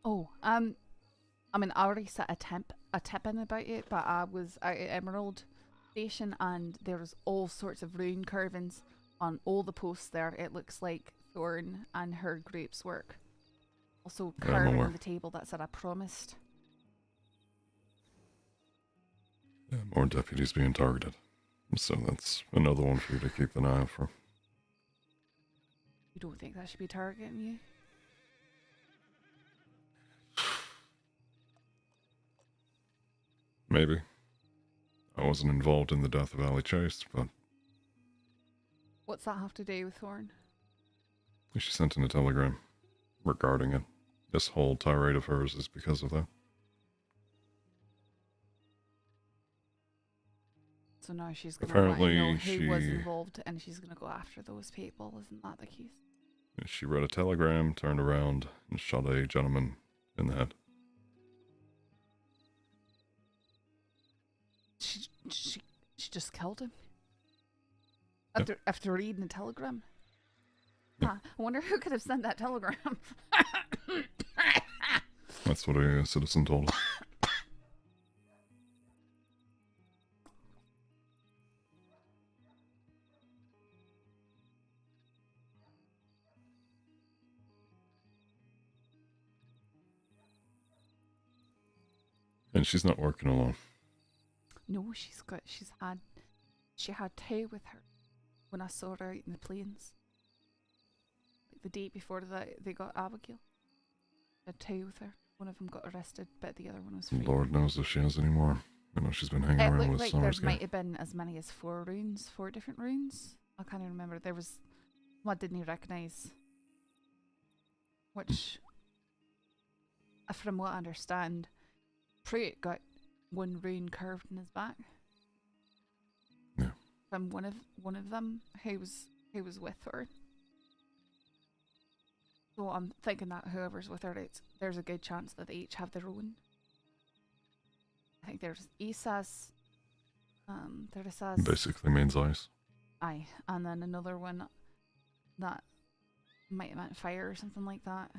Oh, I mean, I already set a tip in about it, but I was out at Emerald Station and there was all sorts of rune carvings on all the posts there. It looks like Thorn and her group's work. Also carving on the table that said I promised. Yeah, more deputies being targeted. So that's another one for you to keep an eye out for. You don't think that should be targeting you? Maybe. I wasn't involved in the death of Adaleigh Chase, but... What's that have to do with Thorn? She sent in a telegram regarding it. This whole tirade of hers is because of that. So now she's going to let you know who was involved and she's going to go after those people. Isn't that the case? She read a telegram, turned around, and shot a gentleman in the head. She just killed him? After reading the telegram? Yep. Huh, I wonder who could have sent that telegram. That's what a citizen told us. And she's not working alone. No, she had two with her when I saw her out in the plains. Like the day before they got Abigail. She had two with her. One of them got arrested, but the other one was free. Lord knows if she has any more. I know she's been hanging around It with looked like Summer's there guy. might have been as many as 4 different runes. I can't even remember. There was one I didn't recognise. Which, from what I understand, Pruitt got 1 rune carved in his back. Yeah. From one of them who was with her. So I'm thinking that whoever's with her, there's a good chance that they each have their own. I think there's Issa's, Theresa's. Basically means ice. Aye, and then another one that might have meant fire or something like that.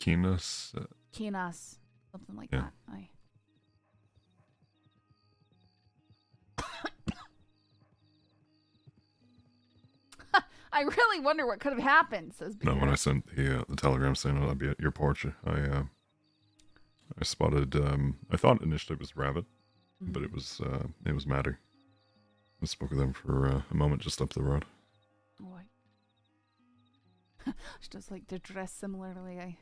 Keenus. Keenas, something like Yeah. that. Aye. I really wonder what could have happened, says No, Peter. when I sent the telegram saying I'd be at your porch, I spotted. I thought initially it was Rabbit, but it was Maddie. I spoke with them for a moment just up the road. Oh, she does like to dress similarly, eh?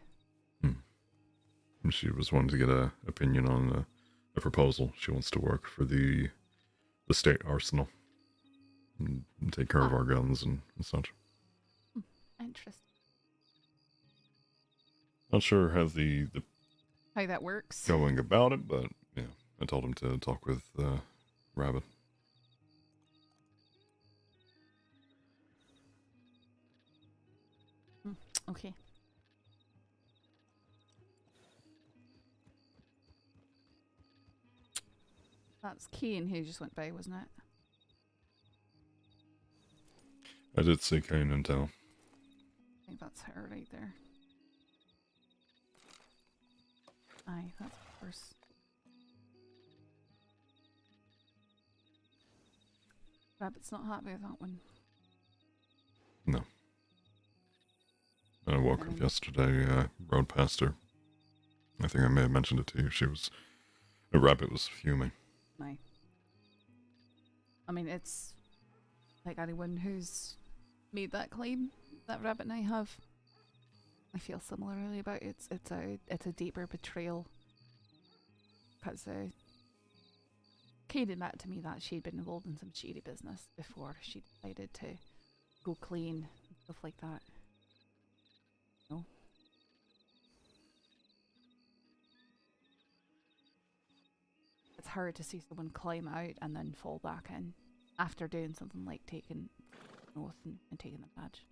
And she was wanting to get an opinion on a proposal. She wants to work for the state arsenal and take care of our guns and such. Interesting. Not sure how the How that works. going about it, but yeah, I told him to talk with Rabbit. Okay. That's Keen who just went by, wasn't it? I did see Kane in town. I think that's her right there. Aye, that's worse. Rabbit's not happy with that one. No. I woke up yesterday, rode past her. I think I may have mentioned it to you. A Rabbit was fuming. Aye. I mean, it's like anyone who's made that claim that Rabbit and I have. I feel similarly about it. It's a deeper betrayal. Because Kate admitted to me that she'd been involved in some shady business before she decided to go clean and stuff like that. No. It's hard to see someone climb out and then fall back in after doing something like taking an oath and taking the badge.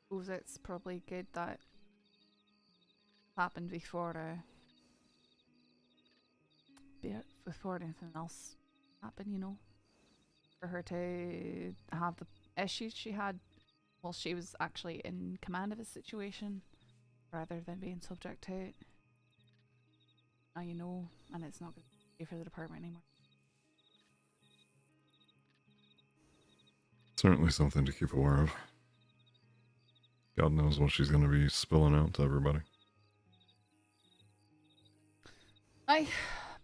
Suppose it's probably good that happened before before anything else happened, you know, for her to have the issues she had while she was actually in command of a situation rather than being subject to it. Now you know, and it's not good for the department anymore. Certainly something to keep aware of. God knows what she's going to be spilling out to everybody.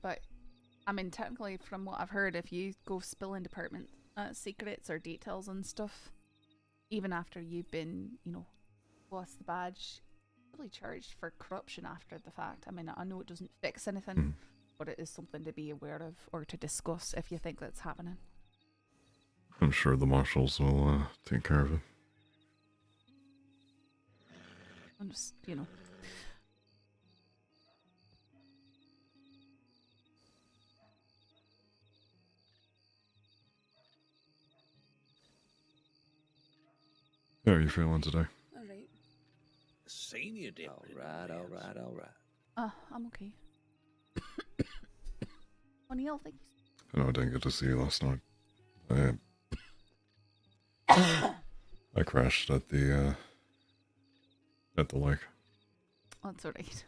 But I mean, technically, from what I've heard, if you go spilling department secrets or details and stuff, even after you've been, you know, lost the badge, really charged for corruption after the fact. I mean, I know it doesn't fix anything, but it is something to be aware of or to discuss if you think that's happening. I'm sure the marshals will take care of it. I'm just, you know. How are you feeling today? Alright. Senior deputy. Alright. I'm okay. O'Neill, thank you. I know I didn't get to see you last night. I crashed at the lake. That's alright.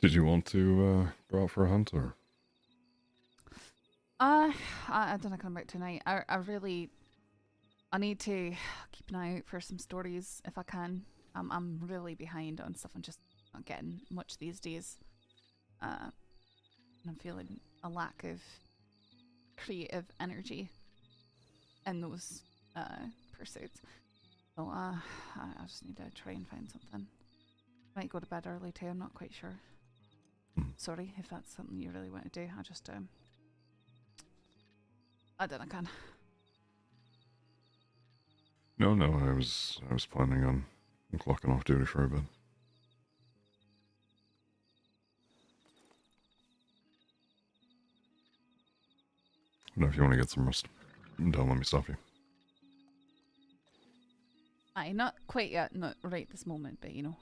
Did you want to go out for a hunt, or? I don't know about tonight. I really, I need to keep an eye out for some stories if I can. I'm really behind on stuff. I'm just not getting much these days. And I'm feeling a lack of creative energy in those pursuits. So I just need to try and find something. Might go to bed early too. I'm not quite sure. Sorry if that's something you really want to do. I just I don't know, can. No, I was planning on clocking off duty for a bit. But if you want to get some rest, don't let me stop you. Aye, not quite yet, not right this moment, but you know.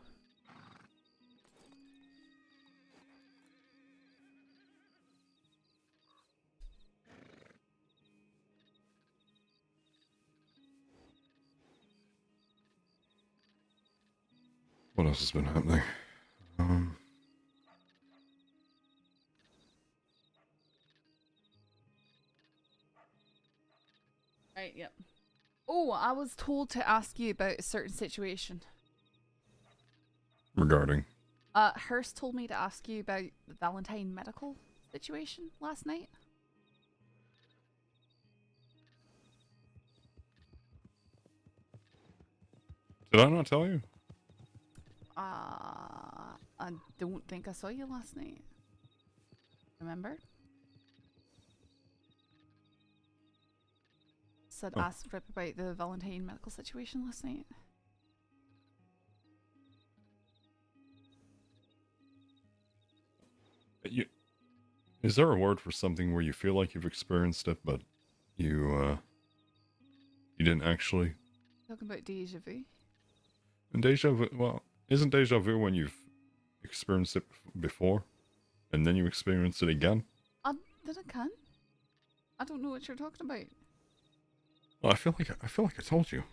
What else has been happening? Right, yep. Oh, I was told to ask you about a certain situation. Regarding? Hearst told me to ask you about the Valentine medical situation last night. Did I not tell you? I don't think I saw you last night. Remember? Said ask Rip about the Valentine medical situation last night. Is there a word for something where you feel like you've experienced it, but you didn't actually? Talking about deja vu. And deja vu, well, isn't deja vu when you've experienced it before, and then you experience it again? That I can. I don't know what you're talking about. Well, I feel like I told you.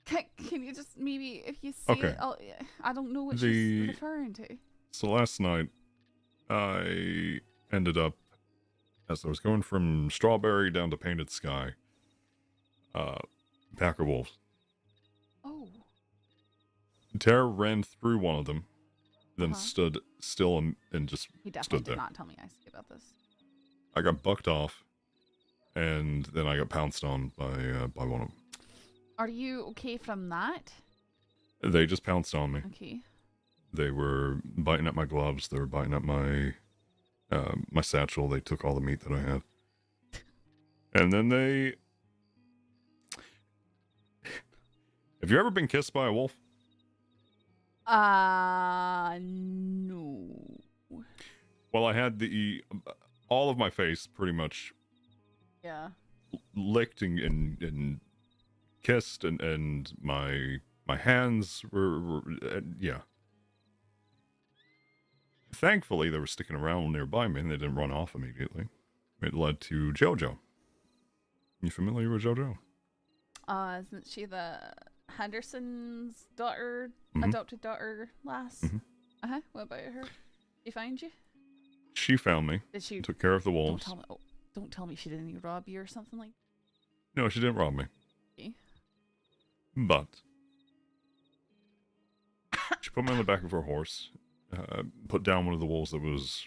Can you just maybe if you say it? I don't know what she's referring to. So last night, I ended up, as I was going from Strawberry down to Painted Sky, pack of wolves. Oh. Tara ran through one of them, then stood still and just He definitely stood there. did not tell me about this. I got bucked off, and then I got pounced on by one of them. Are you okay from that? They just pounced on me. Okay. They were biting at my gloves. They were biting at my my satchel. They took all the meat that I had. And then they... Have you ever been kissed by a wolf? No. Well, I had all of my face pretty much licked and kissed, and my hands were yeah. Thankfully, they were sticking around nearby me, and they didn't run off immediately. It led to JoJo. You familiar with JoJo? Isn't she the Henderson's daughter, adopted daughter, lass? What about her? She find you? She found me. Did she took care of the wolves? Don't tell me she didn't rob you or something like. No, she didn't rob me. Okay. But she put me on the back of her horse, put down one of the wolves that was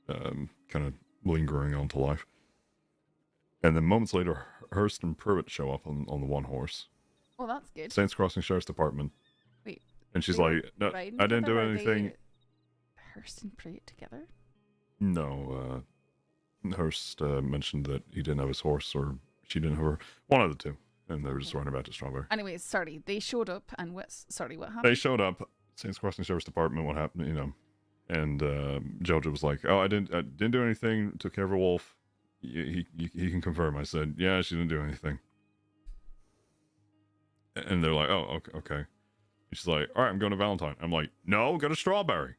kind of lingering onto life. And then moments later, Hearst and Pruitt show up on the one horse. Well, that's good. Saints Crossing Sheriff's Department. Wait. And she's like, no, I didn't do anything. Hearst and Pruitt together? No, Hearst mentioned that he didn't have his horse, or she didn't have her. One of the two. And they were just running back to Strawberry. Anyways, sorry. They showed up and what happened? They showed up, Saints Crossing Sheriff's Department, what happened, you know. And JoJo was like, oh, I didn't do anything, took care of a wolf. He can confirm. I said, yeah, she didn't do anything. And they're like, oh, okay. And she's like, all right, I'm going to Valentine. I'm like, no, go to Strawberry.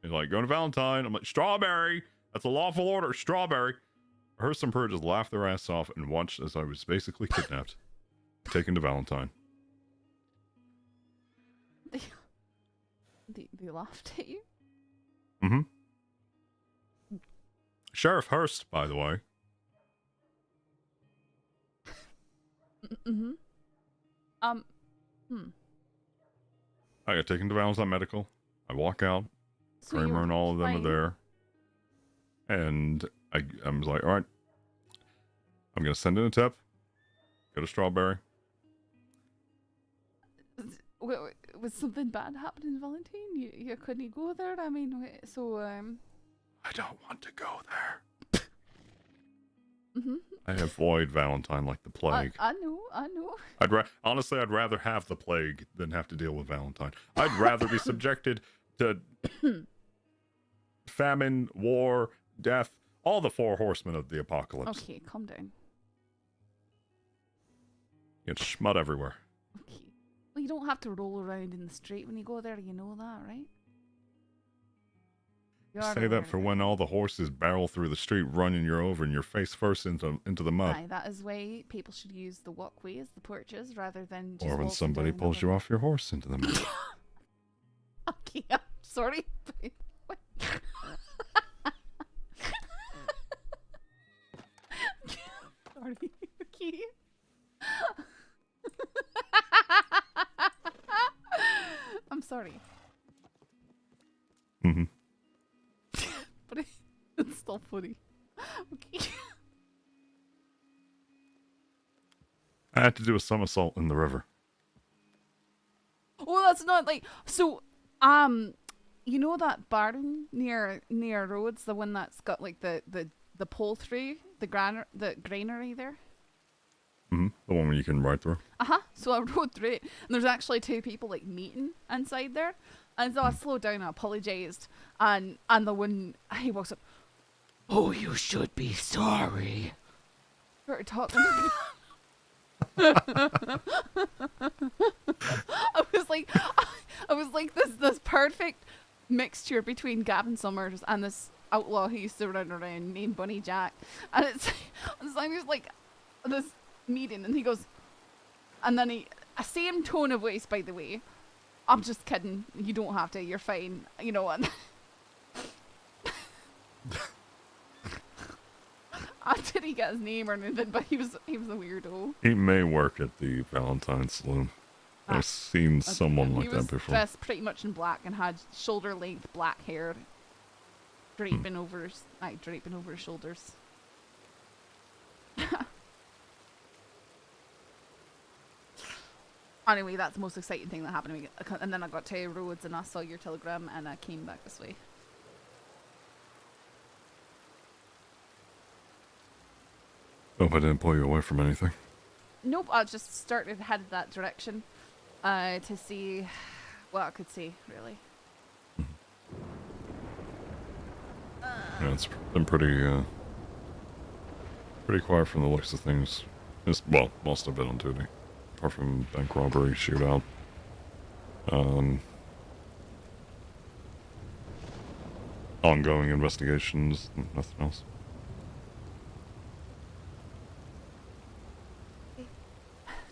They're like, go to Valentine. I'm like, Strawberry. That's a lawful order. Strawberry. Hearst and Pruitt just laughed their ass off and watched as I was basically kidnapped, taken to Valentine. They laughed at you? Mm-hmm. Sheriff Hearst, by the way. Mm-hmm. I got taken to Valentine Medical. I walk out. So Kramer you're and all of them fine? are there. And I'm like, all right. I'm going to send in a tip. Get a strawberry. Was something bad happening, Valentine? You couldn't go there? I mean, so, I don't want to go there. Mm-hmm. I avoid Valentine like the plague. I know. Honestly, I'd rather have the plague than have to deal with Valentine. I'd rather be subjected to famine, war, death, all the four horsemen of the apocalypse. Okay, calm down. It's schmut everywhere. Okay. Well, you don't have to roll around in the street when you go there, you know that, right? You are Say aware that of for it. when all the horses barrel through the street, running you over, and you're face first into the mud. Aye, that is why people should use the walkways, the porches, rather than just Or when walking somebody down pulls you off your horse into the mud. Okay, I'm sorry. Sorry, okay. I'm sorry. Mm-hmm. But it's still funny. Okay. I had to do a somersault in the river. Well, that's not like so. You know that barn near Rhodes, the one that's got like the pull through the granary there. Mm-hmm. The one where you can ride through. So I rode through it, and there's actually two people like meeting inside there, and so I slowed down. I apologized, and the one he walks up. Oh, you should be sorry. Started talking. I was like this perfect mixture between Gavin Summers and this outlaw who used to run around named Bunny Jack, and it's like this meeting, and he goes, and then same tone of voice, by the way. I'm just kidding. You don't have to. You're fine. You know what? I didn't get his name or anything, but he was a weirdo. He may work at the Valentine Saloon. I've seen someone like that before. He was dressed pretty much in black and had shoulder-length black hair draping over his shoulders. Anyway, that's the most exciting thing that happened to me. And then I got to Rhodes and I saw your telegram and I came back this way. Hope I didn't pull you away from anything. Nope, I just headed that direction to see what I could see, really. Yeah, it's been pretty quiet from the looks of things. Well, most of it on duty. Apart from bank robbery, shootout. Ongoing investigations, nothing else.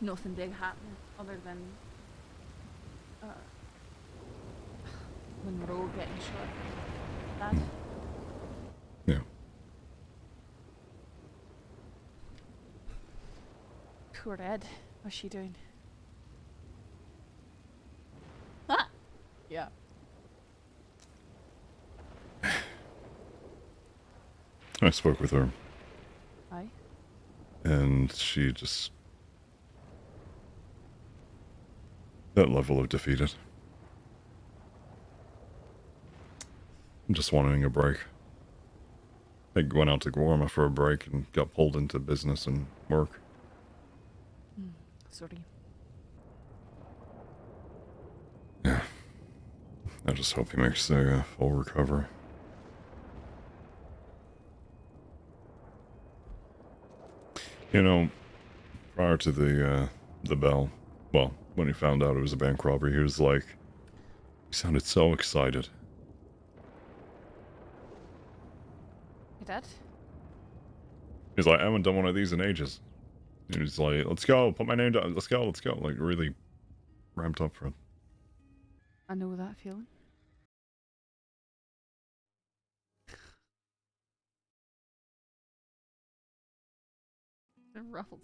Nothing big happening other than Monroe getting shot. Bad. Yeah. Poor Ed. What's she doing? Ah! Yeah. I spoke with her. Aye. And she just... that level of defeated. Just wanting a break. I went out to Gorma for a break and got pulled into business and work. Sorry. Yeah. I just hope he makes a full recovery. You know, prior to the bell, well, when he found out it was a bank robbery, he was like, he sounded so excited. Your dad? He's like, I haven't done one of these in ages. And he's like, let's go, put my name down, let's go. Like, really ramped up for it. I know that feeling. Ruffled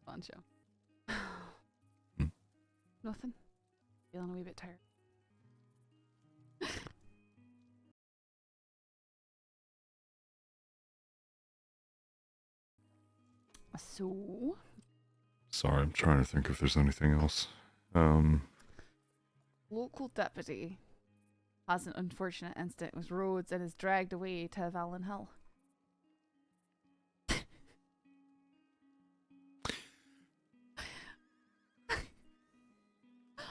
poncho. Nothing. Feeling a wee bit tired. So. Sorry, I'm trying to think if there's anything else. Local deputy has an unfortunate incident with Rhodes and is dragged away to Valentine Hill.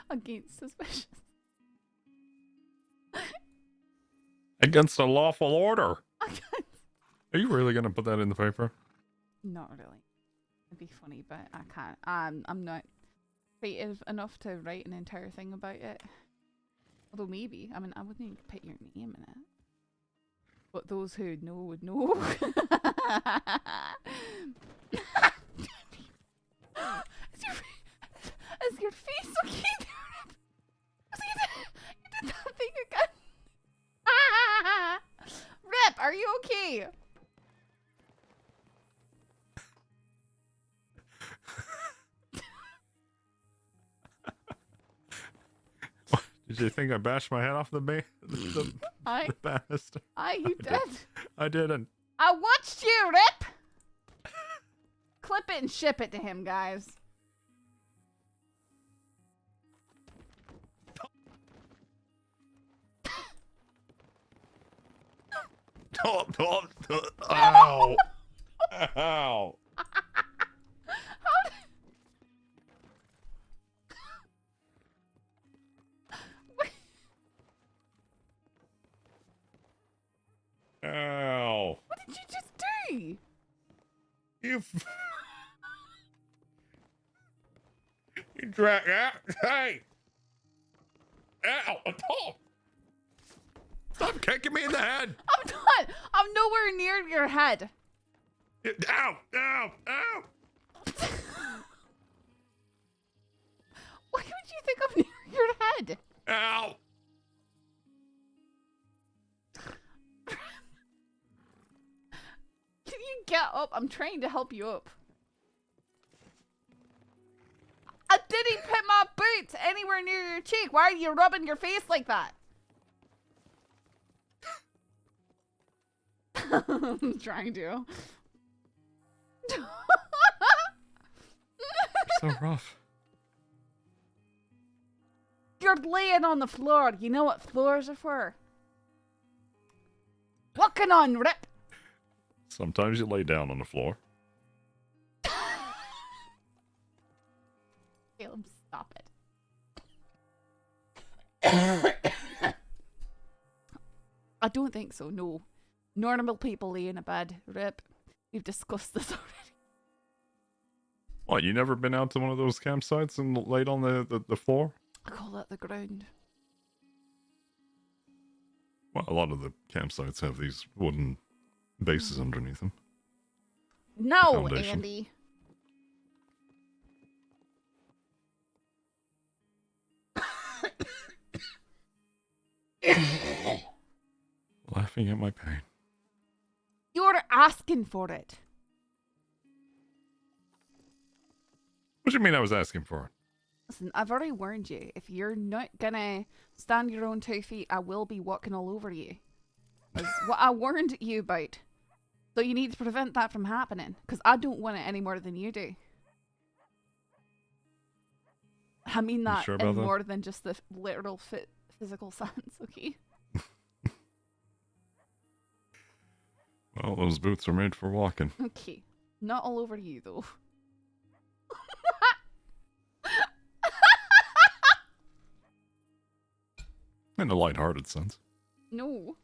Against suspicion. Against a lawful order. Are you really gonna put that in the paper? Not really. It'd be funny, but I can't. I'm not creative enough to write an entire thing about it. Although maybe, I mean, I wouldn't even put your name in it. But those who know would know. Is your face okay there? You did that thing again. Rip, are you okay? Did you think I bashed my head off the banister? You did. I didn't. I watched you, Rip. Clip it and ship it to him, guys. Ow! Ow! Ow! What did you just do? You drag out. Hey! Ow! Oh. Stop kicking me in the head! I'm not. I'm nowhere near your head. Ow! Ow! Ow! Why would you think I'm near your head? Ow! Can you get up? I'm trying to help you up. I didn't put my boots anywhere near your cheek. Why are you rubbing your face like that? I'm trying to. So rough. You're laying on the floor. You know what floors are for? Walking on, Rip. Sometimes you lay down on the floor. Caleb, stop it. I don't think so, no. Normal people lay in a bed, Rip. We've discussed this already. What, you never been out to one of those campsites and laid on the floor? I call that the ground. Well, a lot of the campsites have these wooden bases underneath them. No, Foundation. Andy. Laughing at my pain. You're asking for it. What do you mean I was asking for it? Listen, I've already warned you. If you're not gonna stand your own 2 feet, I will be walking all over you. That's what I warned you about. So you need to prevent that from happening. Because I don't want it any more than you do. I mean that sure in about that? more than just the literal physical sense, okay? Well, those boots are made for walking. Okay. Not all over you, though. In a lighthearted sense. No.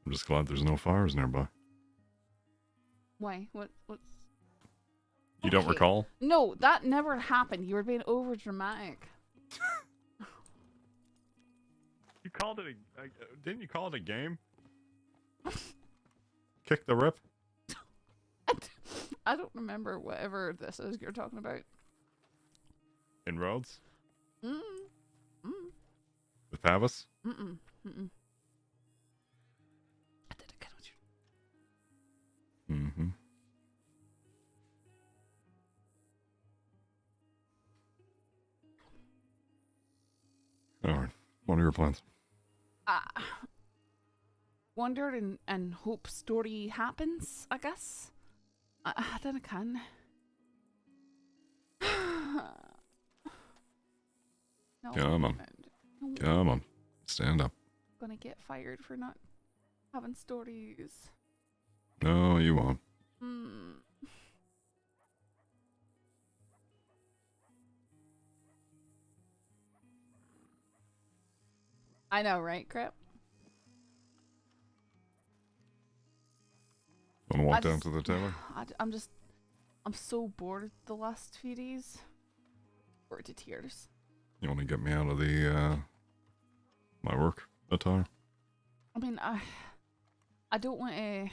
I'm just glad there's no fires nearby. Why? What's... You don't recall? No, that never happened. You were being over dramatic. You called it a... didn't you call it a game? Kick the rip? I don't remember whatever this is you're talking about. In Rhodes? Mm. With Pavis? Mm-mm. Mm-mm. I did again with you. What are your plans? Wonder and hope story happens, I guess. I don't can. No, Come on. no, Come on. Stand up. I'm gonna get fired for not having stories. No, you won't. I know, right, Crap? Want to walk down to the tailor? I'm so bored the last few days. Bored to tears. You want to get me out of the, my work attire? I mean, I don't want to,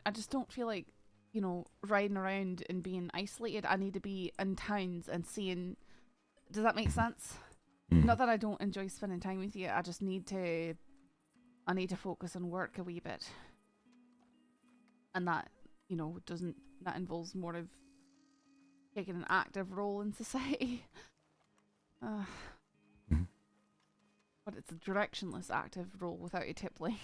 I just don't feel like, you know, riding around and being isolated. I need to be in towns and seeing, does that make sense? Not that I don't enjoy spending time with you, I just need to, I need to focus on work a wee bit. And that, you know, that involves more of taking an active role in society. But it's a directionless active role without a tippling.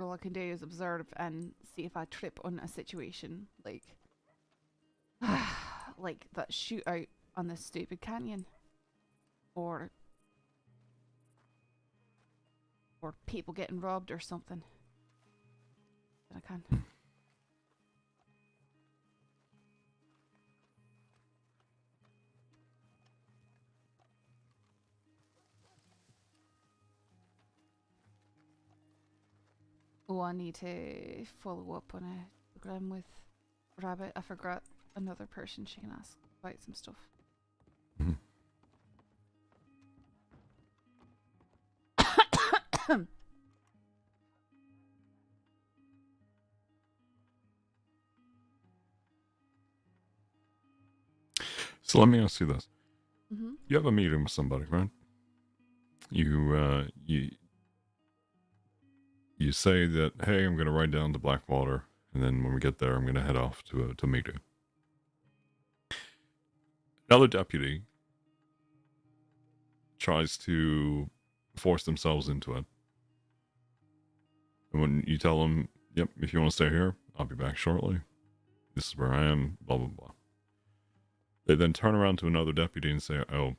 All I can do is observe and see if I trip on a situation, like like that shootout on this stupid canyon, or people getting robbed or something. Then I can. Oh, I need to follow up on a program with Rabbit. I forgot another person she can ask about some stuff. So let me ask you this. Mm-hmm. You have a meeting with somebody, right? You say that, hey, I'm going to ride down to Blackwater, and then when we get there, I'm going to head off to a meeting. Another deputy tries to force themselves into it. And when you tell them, yep, if you want to stay here, I'll be back shortly. This is where I am, blah, blah, blah. They then turn around to another deputy and say, oh.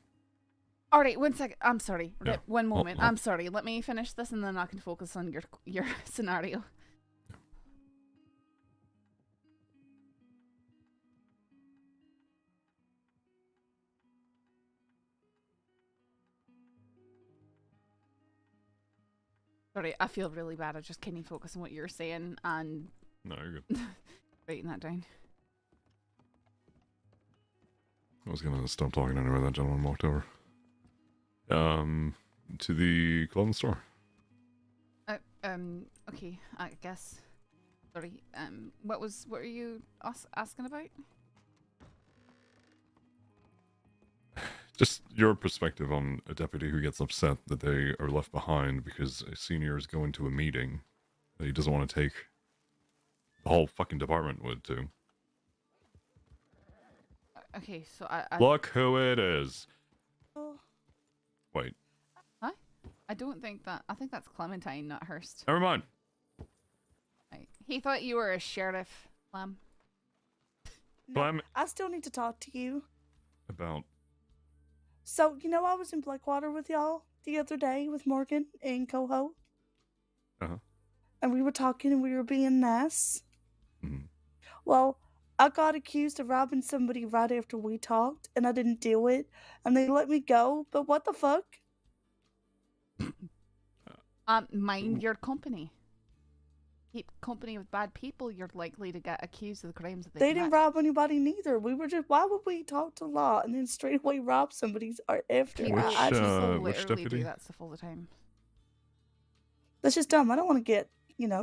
Alright, 1 second. I'm sorry. Yeah. One moment. I'm sorry. Let me finish this and then I can focus on your scenario. Sorry, I feel really bad. I just can't focus on what you're saying and... No, you're good. writing that down. I was going to stop talking anyway. That gentleman walked over. To the clothing store. Okay, I guess. Sorry, what were you asking about? Just your perspective on a deputy who gets upset that they are left behind because a senior is going to a meeting that he doesn't want to take the whole fucking department with to. Okay, so I Look who it is. Wait. Huh? I don't think that... I think that's Clementine, not Hearst. Never mind. Right. He thought you were a sheriff, Clem. Clem. I still need to talk to you. About... So, you know I was in Blackwater with y'all the other day with Morgan and Coho? Uh-huh. And we were talking and we were being nice. Mm-hmm. Well, I got accused of robbing somebody right after we talked, and I didn't do it, and they let me go, but what the fuck? Mind your company. Keep company with bad people, you're likely to get accused of the crimes that They didn't rob anybody neither. We were just, why would we talk to law and then straight away rob somebody after? People which literally deputy? do that stuff all the time. That's just dumb. I don't want to get,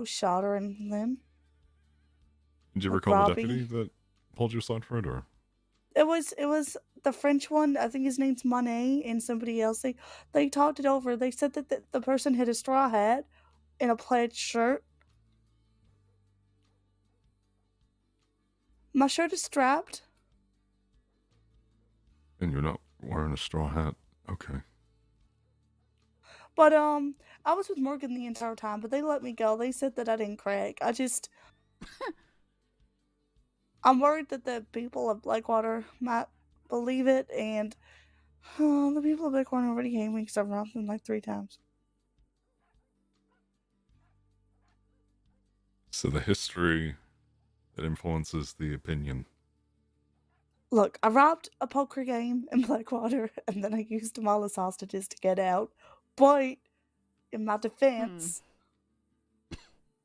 shot or anything. Did you Like recall the Robbie? deputy that pulled you aside for it, or? It was the French one. I think his name's Monet, and somebody else. They talked it over. They said that the person had a straw hat and a plaid shirt. My shirt is strapped. And you're not wearing a straw hat? Okay. But I was with Morgan the entire time, but they let me go. They said that I didn't crack. I'm worried that the people of Blackwater might believe it, and the people of Blackwater already hate me because I've robbed them like 3 times. So the history that influences the opinion. Look, I robbed a poker game in Blackwater, and then I used them all as hostages to get out. But in my defense,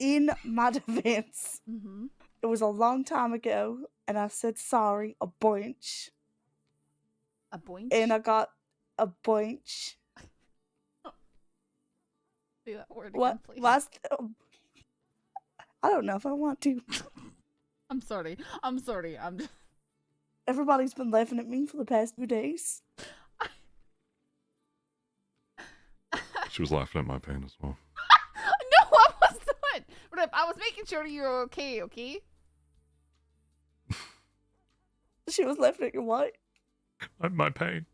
Mm-hmm. it was a long time ago, and I said sorry a bunch. A bunch? And I got a bunch. Say that word What? again, please. I don't know if I want to. I'm sorry. I'm just... Everybody's been laughing at me for the past 2 days. She was laughing at my pain as well. No, I was not. Rip, I was making sure you were okay, okay? She was laughing at your what? At my pain.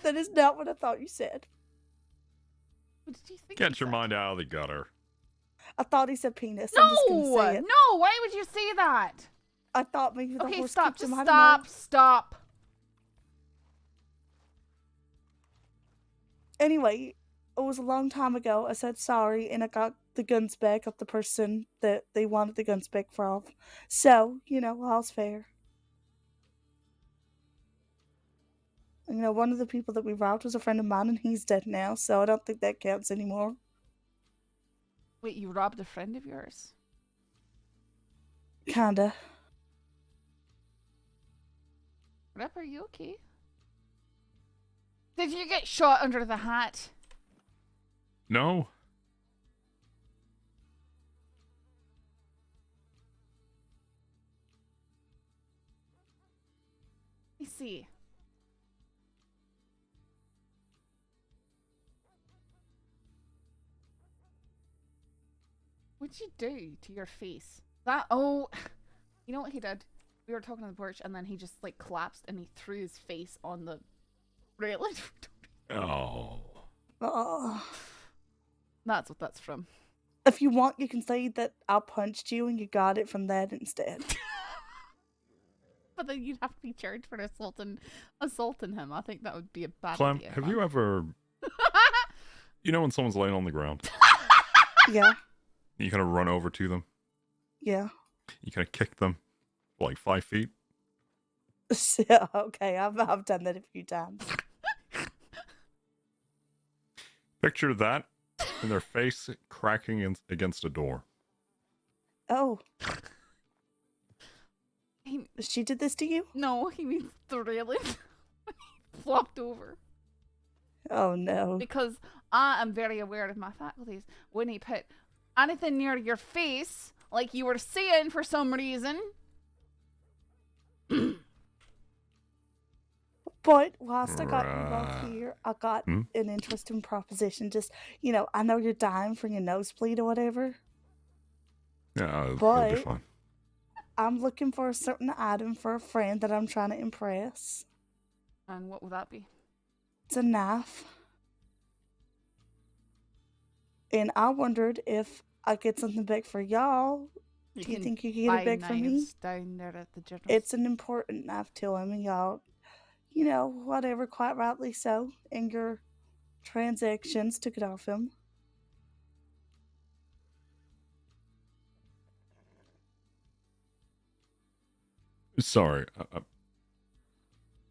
That is not what I thought you said. What did you think? Get your mind out of the gutter. I thought he said penis. No! I'm just gonna say it. No! Why would you say that? I thought maybe the Okay, horse stop. kicked him. Just I don't know. stop. Anyway, it was a long time ago. I said sorry, and I got the guns back of the person that they wanted the guns back from. So, all's fair. One of the people that we robbed was a friend of mine, and he's dead now, so I don't think that counts anymore. Wait, you robbed a friend of yours? Kinda. Rip, are you okay? Did you get shot under the hat? No. Let me see. What'd you do to your face? You know what he did? We were talking on the porch, and then he just collapsed, and he threw his face on the railing. Oh. Oh. That's what that's from. If you want, you can say that I punched you and you got it from that instead. But then you'd have to be charged for assaulting him. I think that would be a bad Clem, idea. have you ever... when someone's laying on the ground? Yeah. You kind of run over to them. Yeah. You kind of kick them for 5 feet. Yeah, okay, I've done that a few times. Picture that and their face cracking against a door. Oh. She did this to you? No, he means the railing. Flopped over. Oh no. Because I am very aware of my faculties. When he put anything near your face, like you were saying for some reason. But whilst I got you both here, I got an interesting proposition. Just, I know you're dying for your nosebleed or whatever. Yeah, but it'll be fine. I'm looking for a certain item for a friend that I'm trying to impress. And what will that be? It's a knife. And I wondered if I get something back for y'all. Do you think you can get it back for me? Down there at the general. It's an important knife to him, and y'all, whatever, quite rightly so, in your transactions took it off him. Sorry.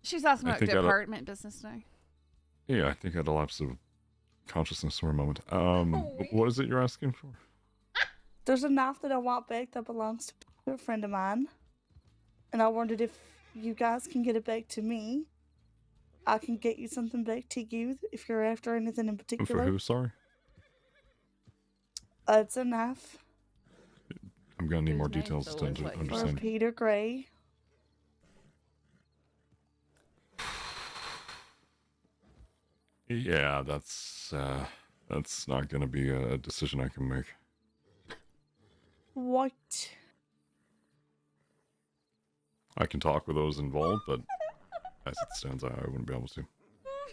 She's asking about department business now. Yeah, I think I had a lapse of consciousness for a moment. What is it you're asking for? There's a knife that I want back that belongs to a friend of mine. And I wondered if you guys can get it back to me. I can get you something back to you if you're after anything in particular. For who, sorry? It's a knife. I'm going to need more details to understand. For Peter Gray. Yeah, that's not going to be a decision I can make. What? I can talk with those involved, but as it stands, I wouldn't be able to.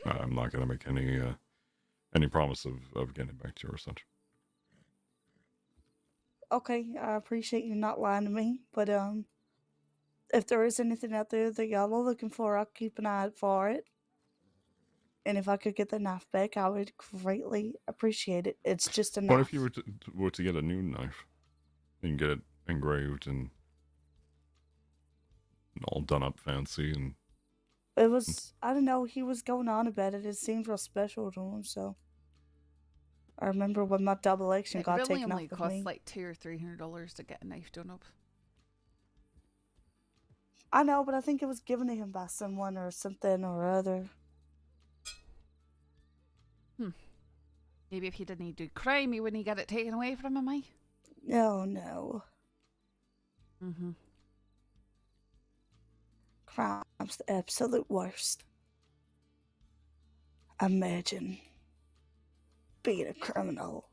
I'm not gonna make any promise of getting it back to you or such. Okay, I appreciate you not lying to me, but if there is anything out there that y'all are looking for, I'll keep an eye out for it. And if I could get the knife back, I would greatly appreciate it. It's just a knife. What if you were to get a new knife and get it engraved and all done up fancy and? It was, I don't know, he was going on about it. It seemed real special to him, so. I remember when my double action got really taken off only of costs me. like $200 or $300 to get a knife done up. I know, but I think it was given to him by someone or something or other. Maybe if he didn't do crime, he wouldn't get it taken away from him, eh? No. Mm-hmm. Crime's the absolute worst. Imagine being a criminal.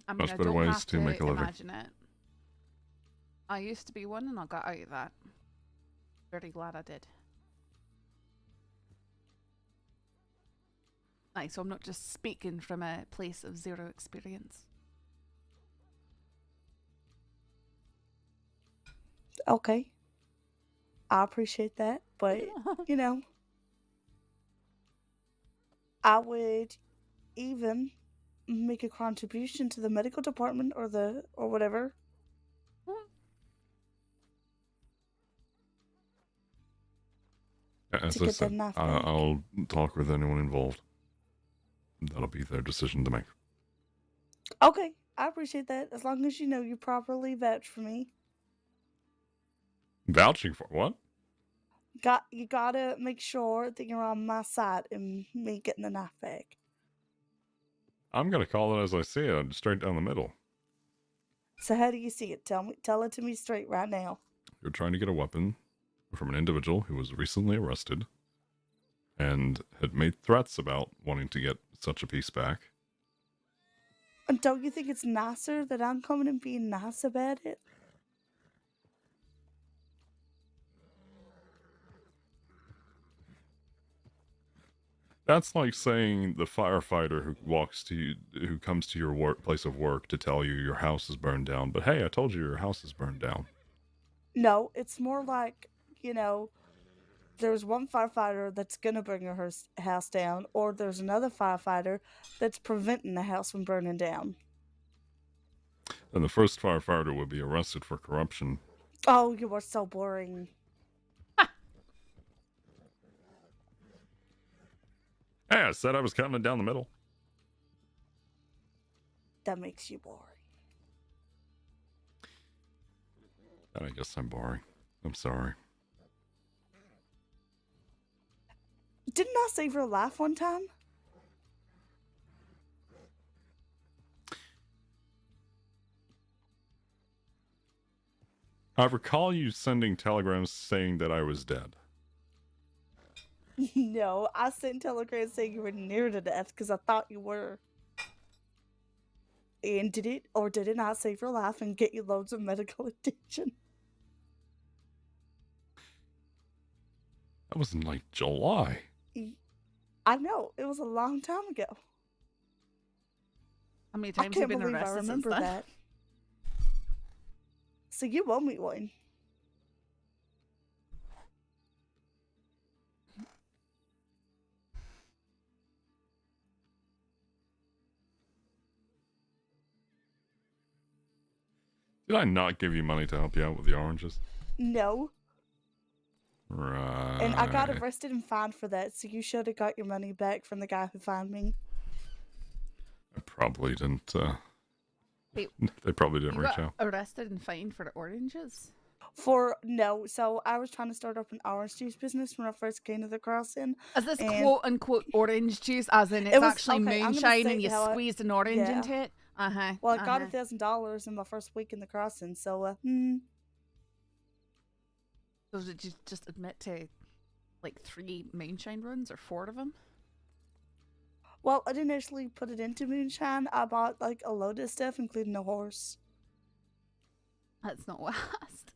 I mean, Much I better don't ways have to make a living. imagine it. I used to be one and I got out of that. Very glad I did. Aye, so I'm not just speaking from a place of zero experience. Okay. I appreciate that, but, you know, I would even make a contribution to the medical department or whatever. As to I get said, that knife back. I'll talk with anyone involved. That'll be their decision to make. Okay, I appreciate that. As long as you know you properly vouch for me. Vouching for what? You gotta make sure that you're on my side in me getting the knife back. I'm gonna call it as I see it, straight down the middle. So how do you see it? Tell it to me straight right now. You're trying to get a weapon from an individual who was recently arrested and had made threats about wanting to get such a piece back. And don't you think it's nicer that I'm coming and being nice about it? That's like saying the firefighter who comes to your place of work to tell you your house is burned down. But hey, I told you your house is burned down. No, it's more like, you know, there's one firefighter that's gonna burn your house down, or there's another firefighter that's preventing the house from burning down. And the first firefighter would be arrested for corruption. Oh, you are so boring. Hey, I said I was cutting it down the middle. That makes you boring. And I guess I'm boring. I'm sorry. Didn't I save your life one time? I recall you sending telegrams saying that I was dead. No, I sent telegrams saying you were near to death because I thought you were. And did it or did it not save your life and get you loads of medical attention? That was in like July. I know, it was a long time ago. How many I times have can't you been believe I arrested since remember then? that. So you owe me one. Did I not give you money to help you out with the oranges? No. Right. And I got arrested and fined for that, so you should have got your money back from the guy who fined me. I probably didn't, Wait, they probably didn't you reach got out. arrested and fined for the oranges? No, so I was trying to start up an orange juice business when I first came to the crossing. Is this and quote unquote orange juice, as in it's it was- actually okay, I'm gonna moonshine say and you how squeezed an orange yeah. into it? Uh-huh. Well, I got $1,000 in my first week in the crossing, so So did you just admit to like 3 moonshine runs or 4 of them? Well, I didn't actually put it into moonshine. I bought like a load of stuff, including a horse. That's not what I asked.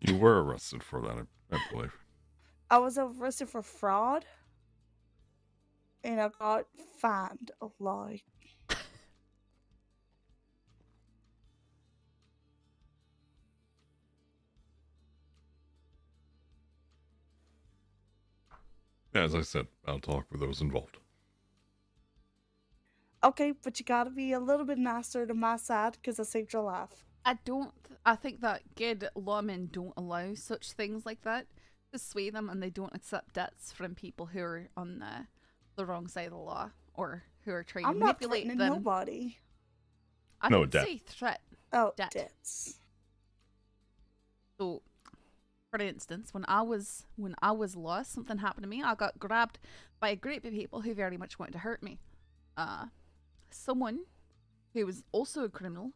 You were arrested for that, I believe. I was arrested for fraud, and I got fined a lot. As I said, I'll talk with those involved. Okay, but you gotta be a little bit nicer to my side because I saved your life. I think that good lawmen don't allow such things like that to sway them, and they don't accept debts from people who are on the wrong side of the law or who are trying to manipulate them. I'm not threatening nobody. I didn't say threat. Oh, debt. debts. So, for instance, when I was lost, something happened to me. I got grabbed by a group of people who very much wanted to hurt me. Someone who was also a criminal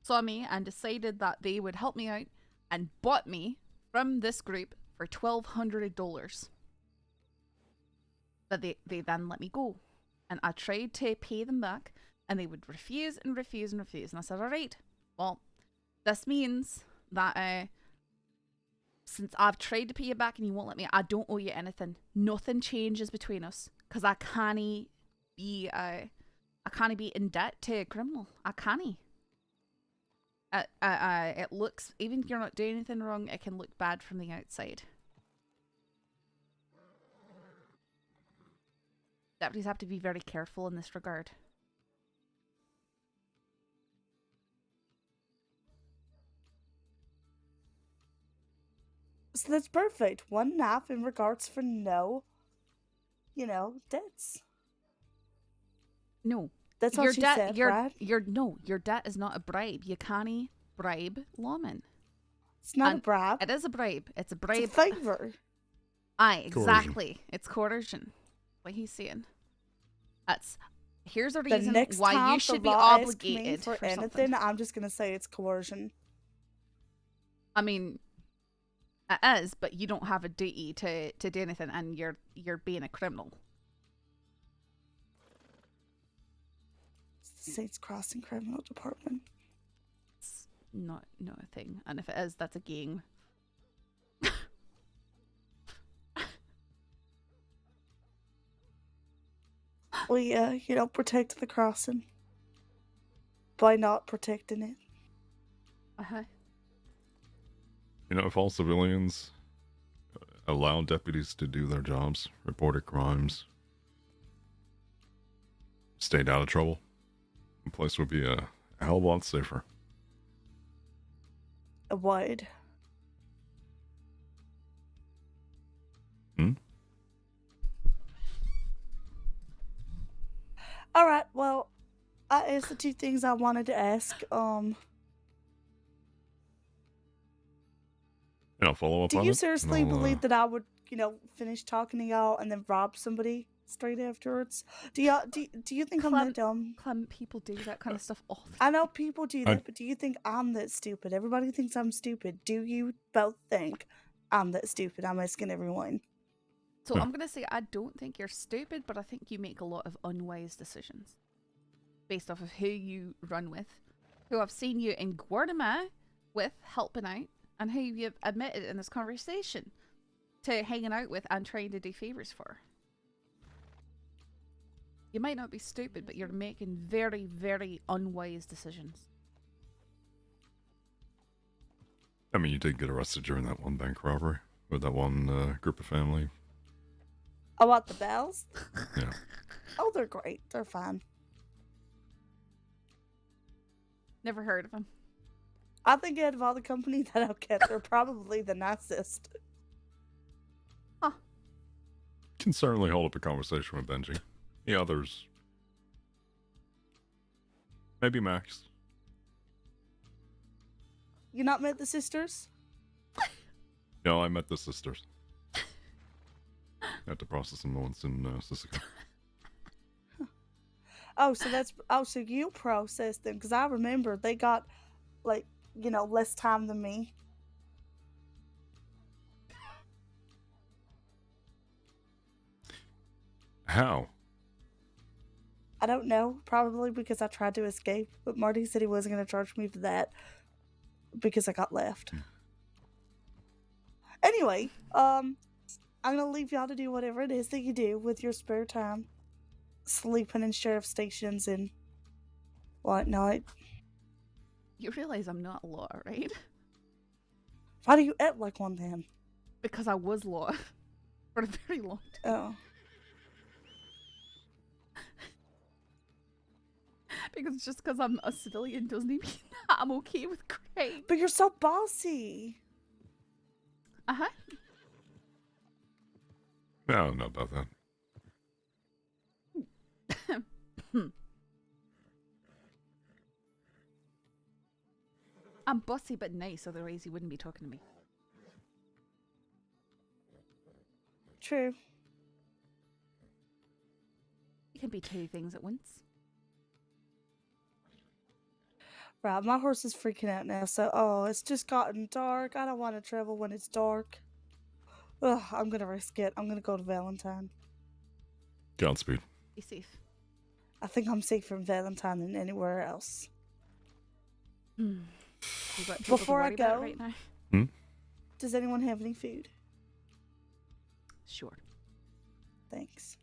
saw me and decided that they would help me out and bought me from this group for $1,200. But they then let me go. And I tried to pay them back, and they would refuse and refuse and refuse. And I said, all right, well, this means that since I've tried to pay you back and you won't let me, I don't owe you anything. Nothing changes between us, because I can't be in debt to a criminal. I can't. It looks, even if you're not doing anything wrong, it can look bad from the outside. Deputies have to be very careful in this regard. So that's perfect. One nap in regards for no, debts. No. That's what she said, right? Your debt is not a bribe. You can't bribe lawmen. It's not a bribe. It is a bribe. It's a bribe. It's a favor. Aye, exactly. It's coercion. What he's saying. Here's a reason why you should be obligated for anything. Something. I'm just gonna say it's coercion. I mean, it is, but you don't have a duty to do anything, and you're being a criminal. It's the Saints Crossing Criminal Department. It's not a thing, and if it is, that's a gang. Well, yeah, protect the crossing by not protecting it. Uh-huh. If all civilians allow deputies to do their jobs, reported crimes, stayed out of trouble, the place would be a hell of a lot safer. A would. All right. Well, I asked the two things I wanted to ask. And I'll follow up on it. Do you seriously believe that I would, finish talking to y'all and then rob somebody straight afterwards? Do you think I'm that dumb? People do that kind of stuff all the time. I know people do that, but do you think I'm that stupid? Everybody thinks I'm stupid. Do you both think I'm that stupid? I'm asking everyone. So I'm going to say I don't think you're stupid, but I think you make a lot of unwise decisions based off of who you run with, who I've seen you in Guatemala with helping out, and who you've admitted in this conversation to hanging out with and trying to do favors for. You might not be stupid, but you're making very, very unwise decisions. I mean, you did get arrested during that one bank robbery with that one group of family. Oh, what, the Bells? Yeah. Oh, they're great. They're fine. Never heard of them. I think out of all the company that I've kept, they're probably the nicest. Huh. Can certainly hold up a conversation with Benji. The others. Maybe Max. You not met the sisters? No, I met the sisters. I had to process some loans in Sisika. So you processed them, because I remember they got, less time than me. How? I don't know. Probably because I tried to escape, but Marty said he wasn't going to charge me for that because I got left. Anyway, I'm gonna leave y'all to do whatever it is that you do with your spare time. Sleeping in sheriff stations and whatnot. You realize I'm not law, right? Why do you act like one then? Because I was law for a very long time. Oh. Because just because I'm a civilian doesn't mean that I'm okay with crime. But you're so bossy. Uh-huh. Yeah, I don't know about that. I'm bossy but nice, otherwise he wouldn't be talking to me. True. You can be two things at once. Right, my horse is freaking out now, so, it's just gotten dark. I don't want to travel when it's dark. Ugh, I'm gonna risk it. I'm gonna go to Valentine. Godspeed. Be safe. I think I'm safer in Valentine than anywhere else. Before I go, right now? Does anyone have any food? Sure. Thanks.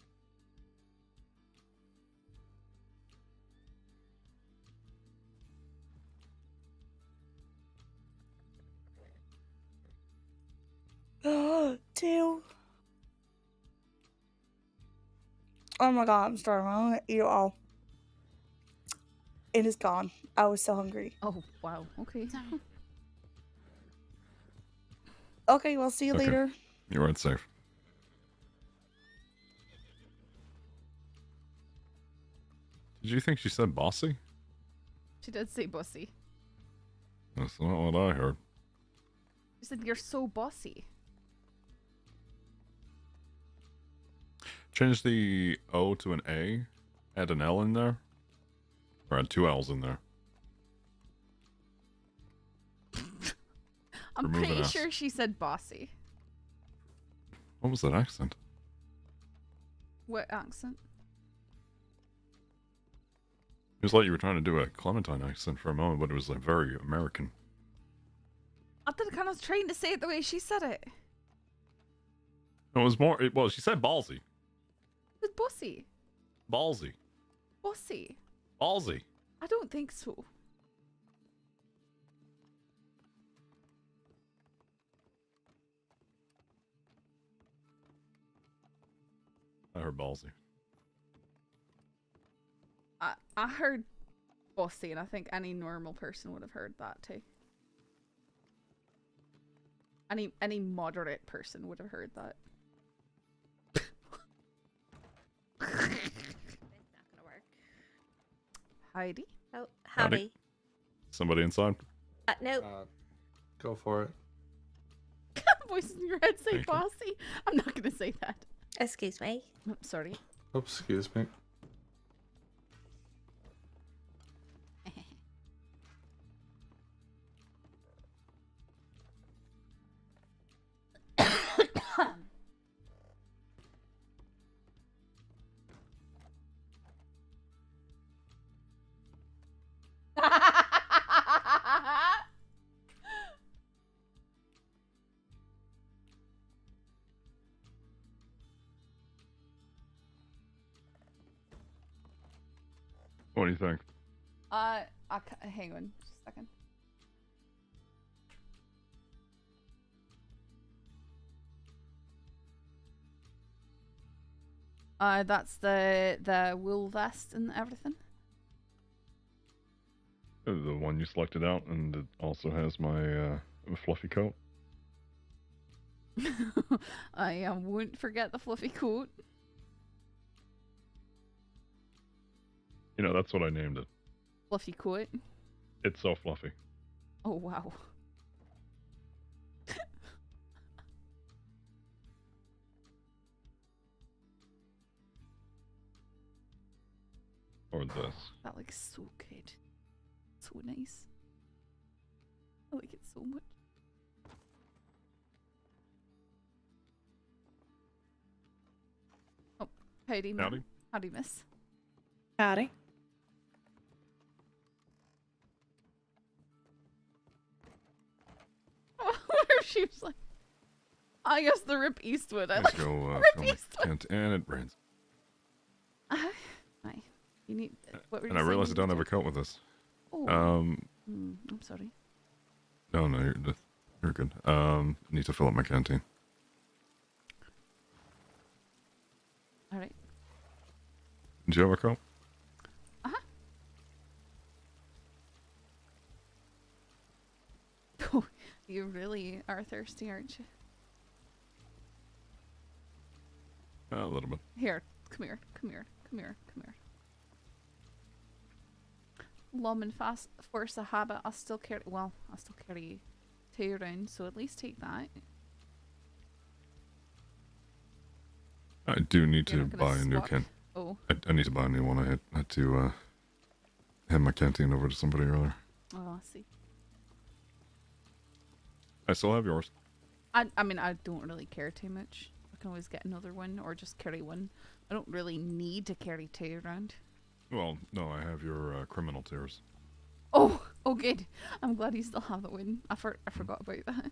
Two. Oh my god, I'm starving. I'm gonna eat it all. It is gone. I was so hungry. Oh, wow. Okay. Okay, well, see you Okay. later. You weren't safe. Did you think she said bossy? She did say bossy. That's not what I heard. She said, you're so bossy. Change the O to an A. Add an L in there. Or add 2 L's in there. I'm Remove an pretty S. sure she said bossy. What was that accent? What accent? It was like you were trying to do a Clementine accent for a moment, but it was like very American. I did kind of trying to say it the way she said it. It was more. Well, she said ballsy. It's bossy. Ballsy. Bossy. Ballsy. I don't think so. I heard ballsy. I heard bossy, and I think any normal person would have heard that too. Any moderate person would have heard that. That's not gonna work. Heidi? Oh, howdy. Somebody inside? No. Go for it. Voices in your head say Thank you. bossy. I'm not gonna say that. Excuse me. Oh, sorry. Oops, excuse me. What do you think? Hang on just a second. That's the wool vest and everything. The one you selected out, and it also has my fluffy coat. I wouldn't forget the fluffy coat. You know, that's what I named it. Fluffy coat. It's so fluffy. Oh wow. Or this. That looks so good. So nice. I like it so much. Oh, howdy, ma'am. Howdy. Howdy, miss. Howdy. What if she was like... I guess the Rip Eastwood. I Let's like go Rip fill my Eastwood. tent, and it rains. Hi. You need. What were you And I saying realize I you don't have needed? a coat with us. Oh. I'm sorry. No, you're good. Need to fill up my canteen. All right. Do you have a coat? You really are thirsty, aren't you? A little bit. Here, come here, come here, come here, come here. Lum and fast force a habit. I'll still carry. Well, I'll still carry 2 around, so at least take that. I do need You're to not gonna buy a new swap? can. Oh. I need to buy a new one. I had to hand my canteen over to somebody earlier. Oh, I see. I still have yours. I mean, I don't really care too much. I can always get another one or just carry one. I don't really need to carry 2 around. Well, no, I have your criminal tears. Oh, good. I'm glad you still have that one. I forgot about that.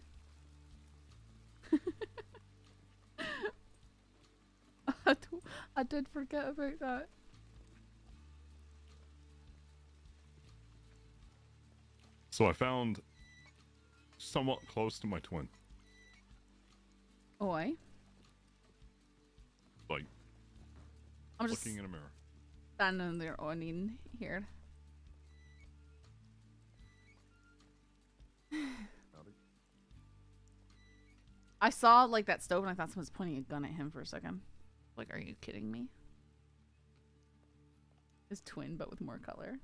I did forget about that. So I found somewhat close to my twin. Oh, I? Like, I'm just looking in a mirror. standing there owning here. I saw like that stove and I thought someone was pointing a gun at him for a second. Like, are you kidding me? His twin, but with more color.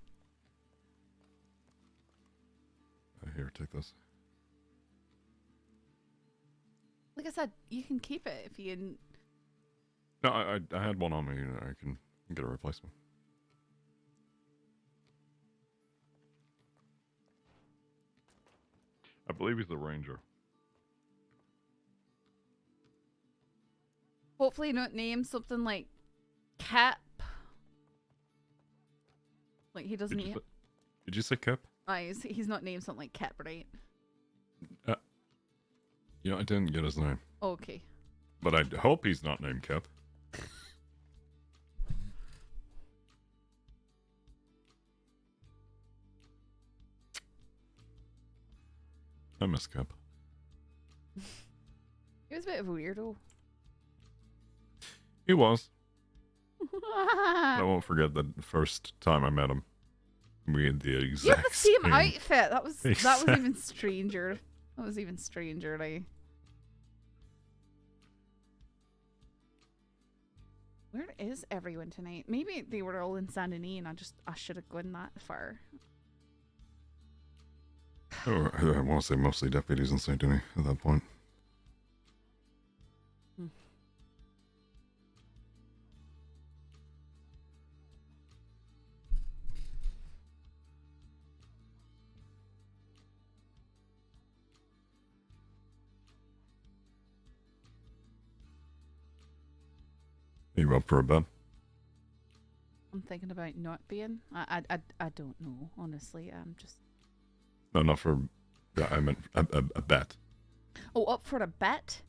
Here, take this. Like I said, you can keep it if you. No, I had one on me. I can get a replacement. I believe he's the ranger. Hopefully, not name something like Cap. Like he doesn't. Did you say Cap? He's not named something like Cap, right? You know, I didn't get his name. Okay. But I hope he's not named Cap. I miss Cap. He was a bit of a weirdo. He was. I won't forget the first time I met him. We had the exact You had the same same outfit. That was even stranger. That was even stranger. Like, where is everyone tonight? Maybe they were all in Saint Denis, and I should have gone that far. Oh, I want to say mostly deputies in Saint Denis at that point. Are you up for a bet? I'm thinking about not being. I don't know, honestly. I'm just. No, not for. Yeah, I meant a bet. Oh, up for a bet?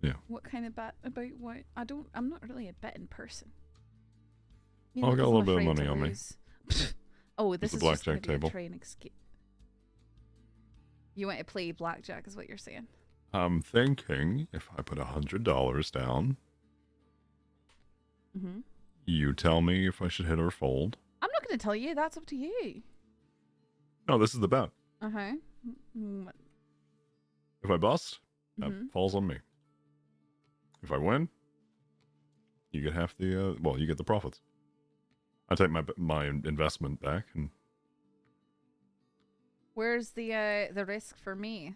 Yeah. What kind of bet? About what? I'm not really a betting person. I got a little bit of money on me. Oh, this It's is a just blackjack gonna be table. a train excuse. You want to play blackjack, is what you're saying? I'm thinking if I put $100 down, Mm-hmm. you tell me if I should hit or fold. I'm not going to tell you. That's up to you. No, this is the bet. Uh-huh. If I bust, that Mhm. falls on me. If I win, you get half the. You get the profits. I take my investment back, and Where's the risk for me?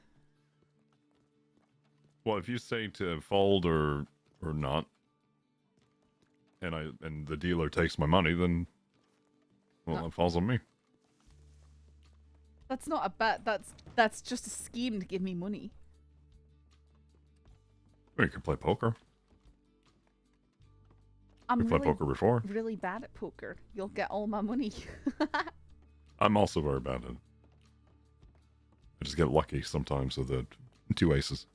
well, if you say to fold or not, and the dealer takes my money, then No. it falls on me. That's not a bet. That's just a scheme to give me money. Well, you can play poker. I'm You played really, poker before. really bad at poker. You'll get all my money. I'm also very bad at it. I just get lucky sometimes with the 2 aces.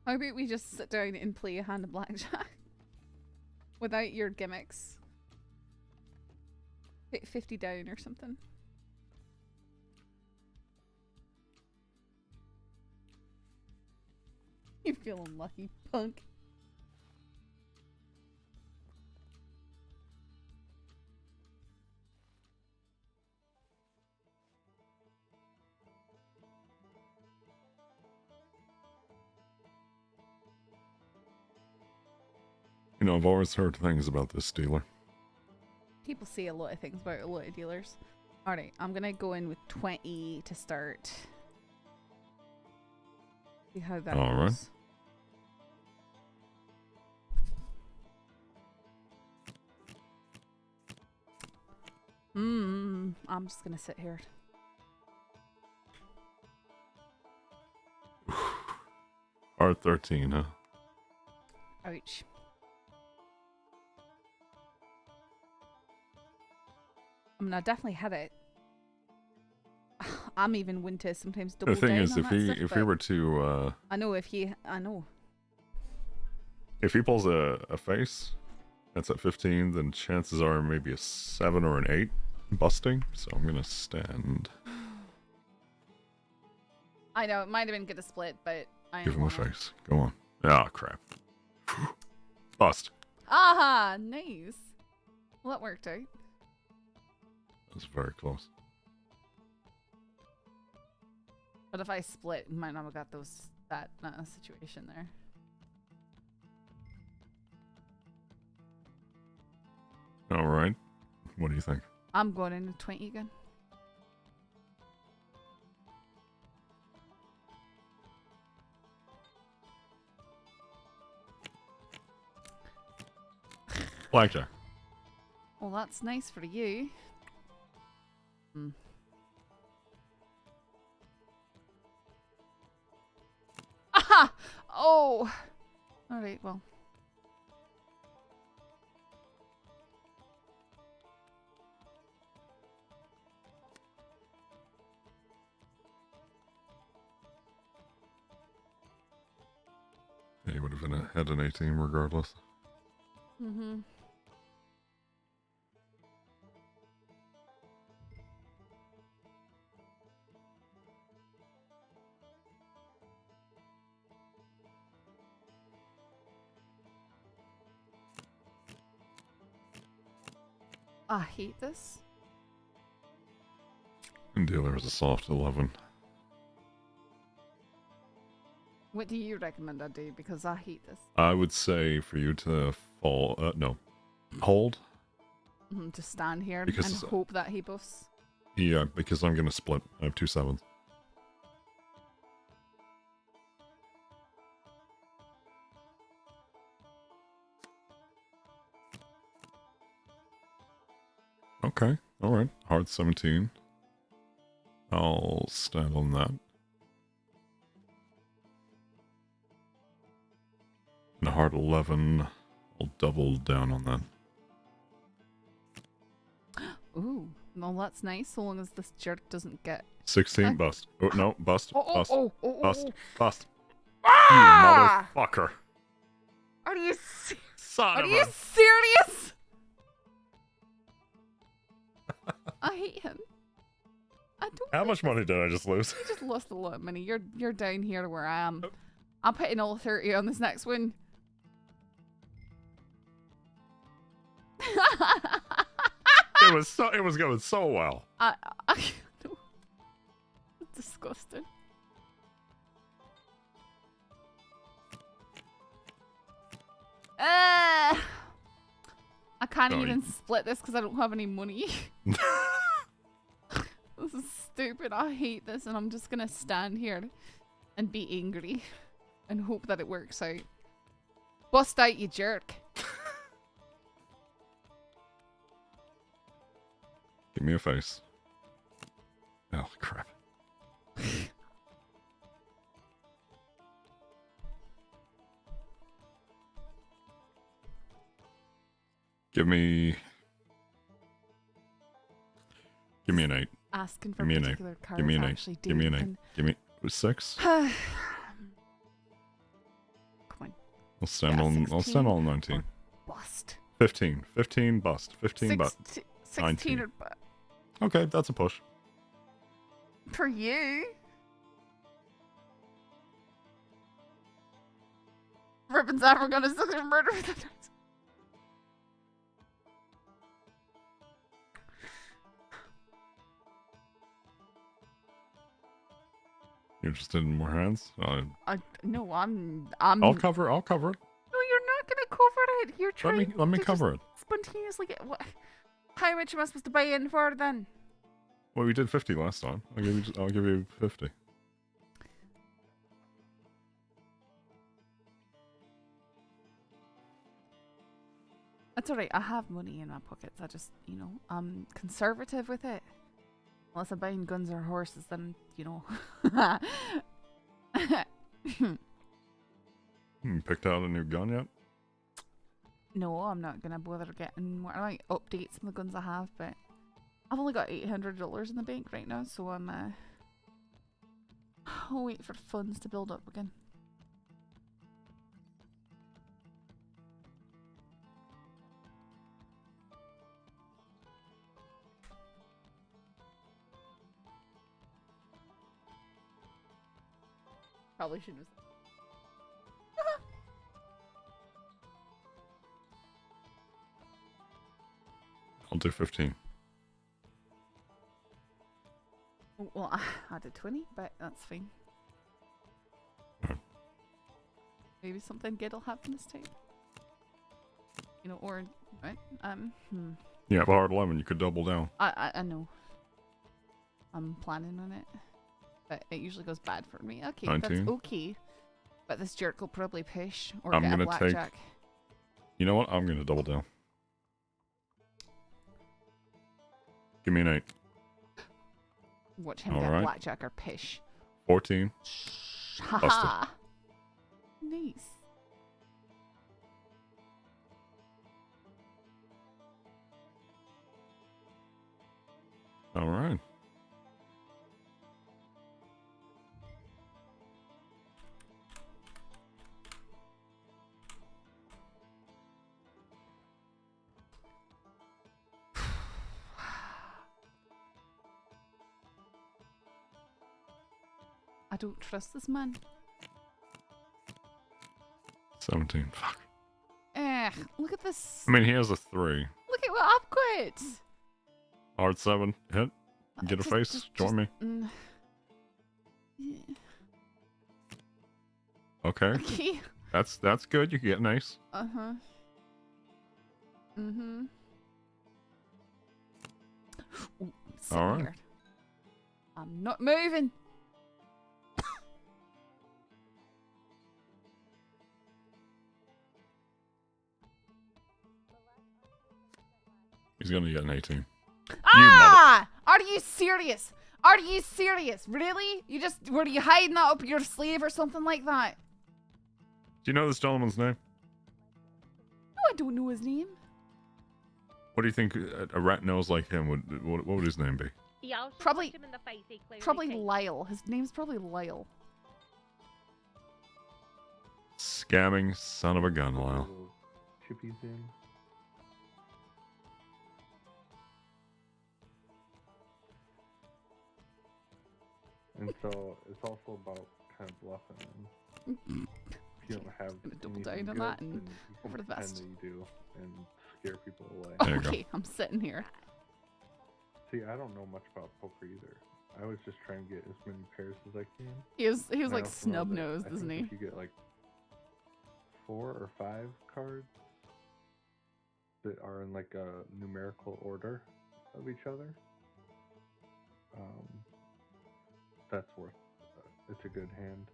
How about we just sit down and play a hand of blackjack? Without your gimmicks. Put 50 down or something. You feel unlucky, punk. You know, I've always heard things about this dealer. People say a lot of things about a lot of dealers. Alright, I'm gonna go in with 20 to start. See how that All right. goes. I'm just gonna sit here. R13, huh? Ouch. I mean, I definitely had it. I'm even willing to sometimes double The thing down is, on if that he stuff, if but he were to I know if he, I know. if he pulls a face that's at 15, then chances are maybe a 7 or an 8 busting. So I'm gonna stand. I know it might have been good to split, but I Give ain't him a wanna. face. Go on. Ah, crap. Bust. Aha, nice. Well, that worked out. That's very close. But if I split, we might not have got that situation there. All right. What do you think? I'm going in with 20 again. Blackjack. Well, that's nice for you. Aha! Oh! Alright, well. Yeah, you would have had an 18 regardless. Mm-hmm. I hate this. And dealer is a soft 11. What do you recommend I do? Because I hate this. I would say for you to fall. No. Hold. To stand here Because- and hope that he buffs. Yeah, because I'm going to split. I have 2 7s. Okay. All right. Hard 17. I'll stand on that. And a hard 11. I'll double down on that. Ooh, well that's nice, so long as this jerk doesn't get 16 bust. Oh, no. Bust. Bust. Bust. Bust. Ah! You motherfucker. Are you Son Are of you a- serious? I hate him. I don't. How much money did I just lose? You just lost a lot of money. You're down here where I am. I'm putting all 30 on this next one. It was going so well. I no. It's disgusting. I can't Sorry. even split this because I don't have any money. This is stupid. I hate this, and I'm just gonna stand here and be angry and hope that it works out. Bust out, you jerk. Give me a face. Oh, crap. Give me an 8. Asking for Give me an 8. particular cards Give me an 8. actually Give me an do 8. and- Give me 6. I'll stand on. I'll stand on 19. Bust. 15. 15 bust. 15 bust. 16 19. or bust. Okay, that's a push. For you. Ribbon's ever gonna suck murder with the dice. You interested in more hands? No, I'm. I'll cover it. No, you're not gonna cover it. You're trying. Let me to cover just it. Spontaneously get what? How much am I supposed to buy in for then? Well, we did 50 last time. I'll give you 50. That's alright. I have money in my pockets. I just, I'm conservative with it. Unless I'm buying guns or horses, then, Picked out a new gun yet? No, I'm not gonna bother getting more. I might update some of the guns I have, but I've only got $800 in the bank right now, so I'll wait for funds to build up again. Probably shouldn't have. I'll do 15. Well, I did 20, but that's fine. Maybe something good will happen this time. Or right? Yeah, but hard 11, you could double down. I know. I'm planning on it, but it usually goes bad for me. Okay, 19. that's okay. But this jerk will probably push or I'm get a gonna blackjack. take. You know what? I'm gonna double down. Give me an 8. Watch him All get right. blackjack or pish. 14. Haha. Nice. All right. I don't trust this man. 17. Fuck. Look at this. I mean, he has a 3. Look at what I've got. Hard 7. Hit. Get a face. Join me. Yeah. Okay. Okay. That's good. You can get an ace. Uh-huh. Mm-hmm. Ooh, I'm All right. scared. I'm not moving. He's gonna get an 18. Ah! Are you serious? Are you serious? Really? Were you hiding that up your sleeve or something like that? Do you know this gentleman's name? No, I don't know his name. What do you think a rat nose like him would? What would his name be? Yeah, I'll Probably- punch him in the face, he clearly Probably thinks. Lyle. His name's probably Lyle. Scamming son of a gun, Lyle. Chippies in. And so it's also about kind of bluffing him. If you don't have Gonna double anything down on good, that and then you go can for the pretend best. that you do and scare people away. There you go. Okay, I'm sitting here. See, I don't know much about poker either. I was just trying to get as many pairs as I can. He was And I like also know snub that nosed, I isn't think he? If you get like 4 or 5 cards that are in like a numerical order of each other, that's worth. It's a good hand.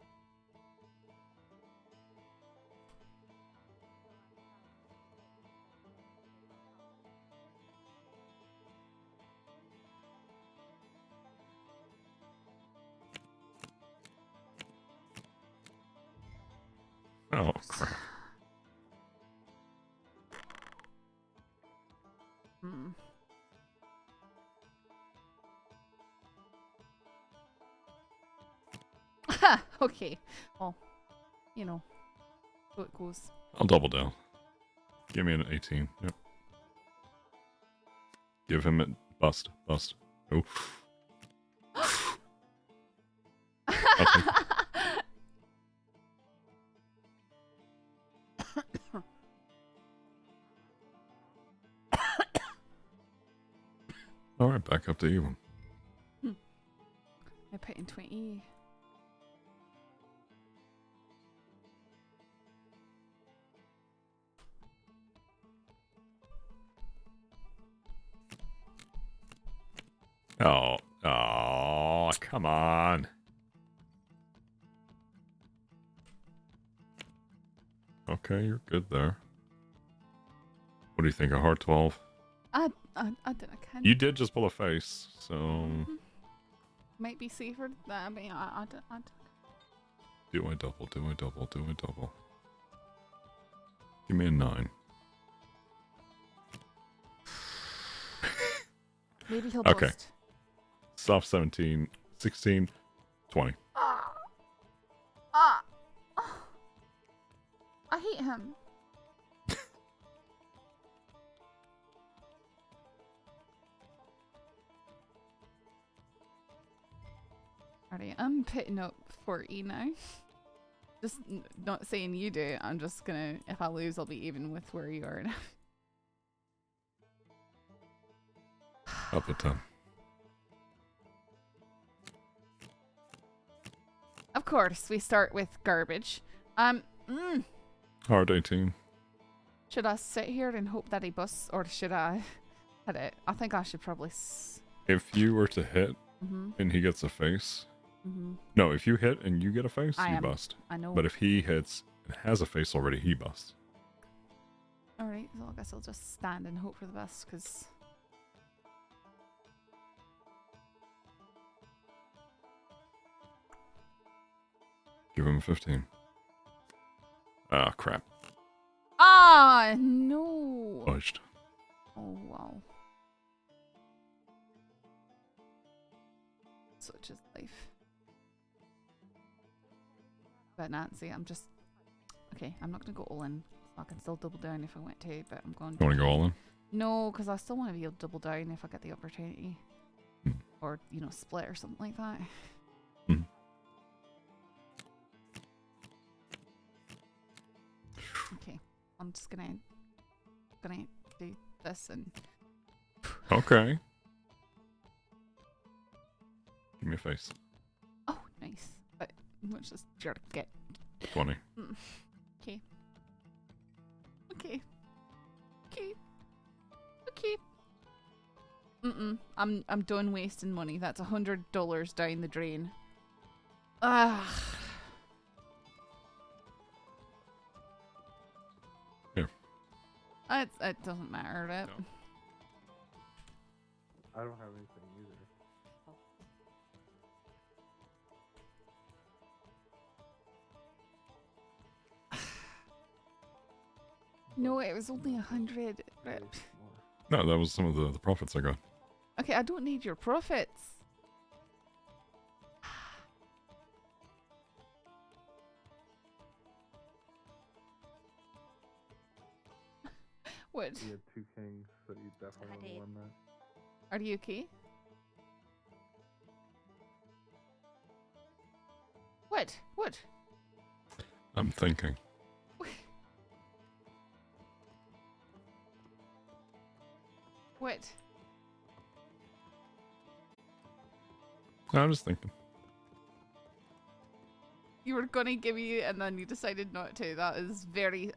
Oh crap! Hmm. Okay. Well, So it goes. I'll double down. Give me an 18. Yep. Give him a bust. Bust. Oh. All right, back up to even. I put in 20. Oh, come on. Okay, you're good there. What do you think? A hard 12? I don't know. You did just pull a face, so Might be safer. I mean, I don't. do I double? Do I double? Do I double? Give me a 9. Maybe he'll Okay. bust. Soft 17, 16, 20. I hate him. Alright, I'm putting up 40 now. Just not saying you do. I'm just gonna, if I lose, I'll be even with where you are now. Up a 10. Of course, we start with garbage. Hard 18. Should I sit here and hope that he busts, or should I hit it? I think I should probably. If you were to hit Mhm. and he gets a face. Mhm. No, if you hit and you get a face, I you am. bust. I know. But if he hits and has a face already, he busts. Alright, so I guess I'll just stand and hope for the best, because. Give him a 15. Ah, crap. Ah, no. Budged. Oh, wow. Such is life. But Nancy, I'm just. Okay, I'm not going to go all in. I can still double down if I want to, but I'm going to. You want to go all in? No, because I still want to be able to double down if I get the opportunity. Or, you know, split or something like that. Okay, I'm just gonna do this and. Okay. Give me a face. Oh, nice. But let's just jerk it. 20. Okay. Okay. Okay. Okay. I'm done wasting money. That's $100 down the drain. Ah. Here. It doesn't matter, right? No. I don't have anything either. No, it was only 100. Right. No, that was some of the profits I got. Okay, I don't need your profits. What? You had 2 kings, so you definitely would have won that. Are you okay? What? What? I'm thinking. What? No, I'm just thinking. You were gonna give me, and then you decided not to. That's very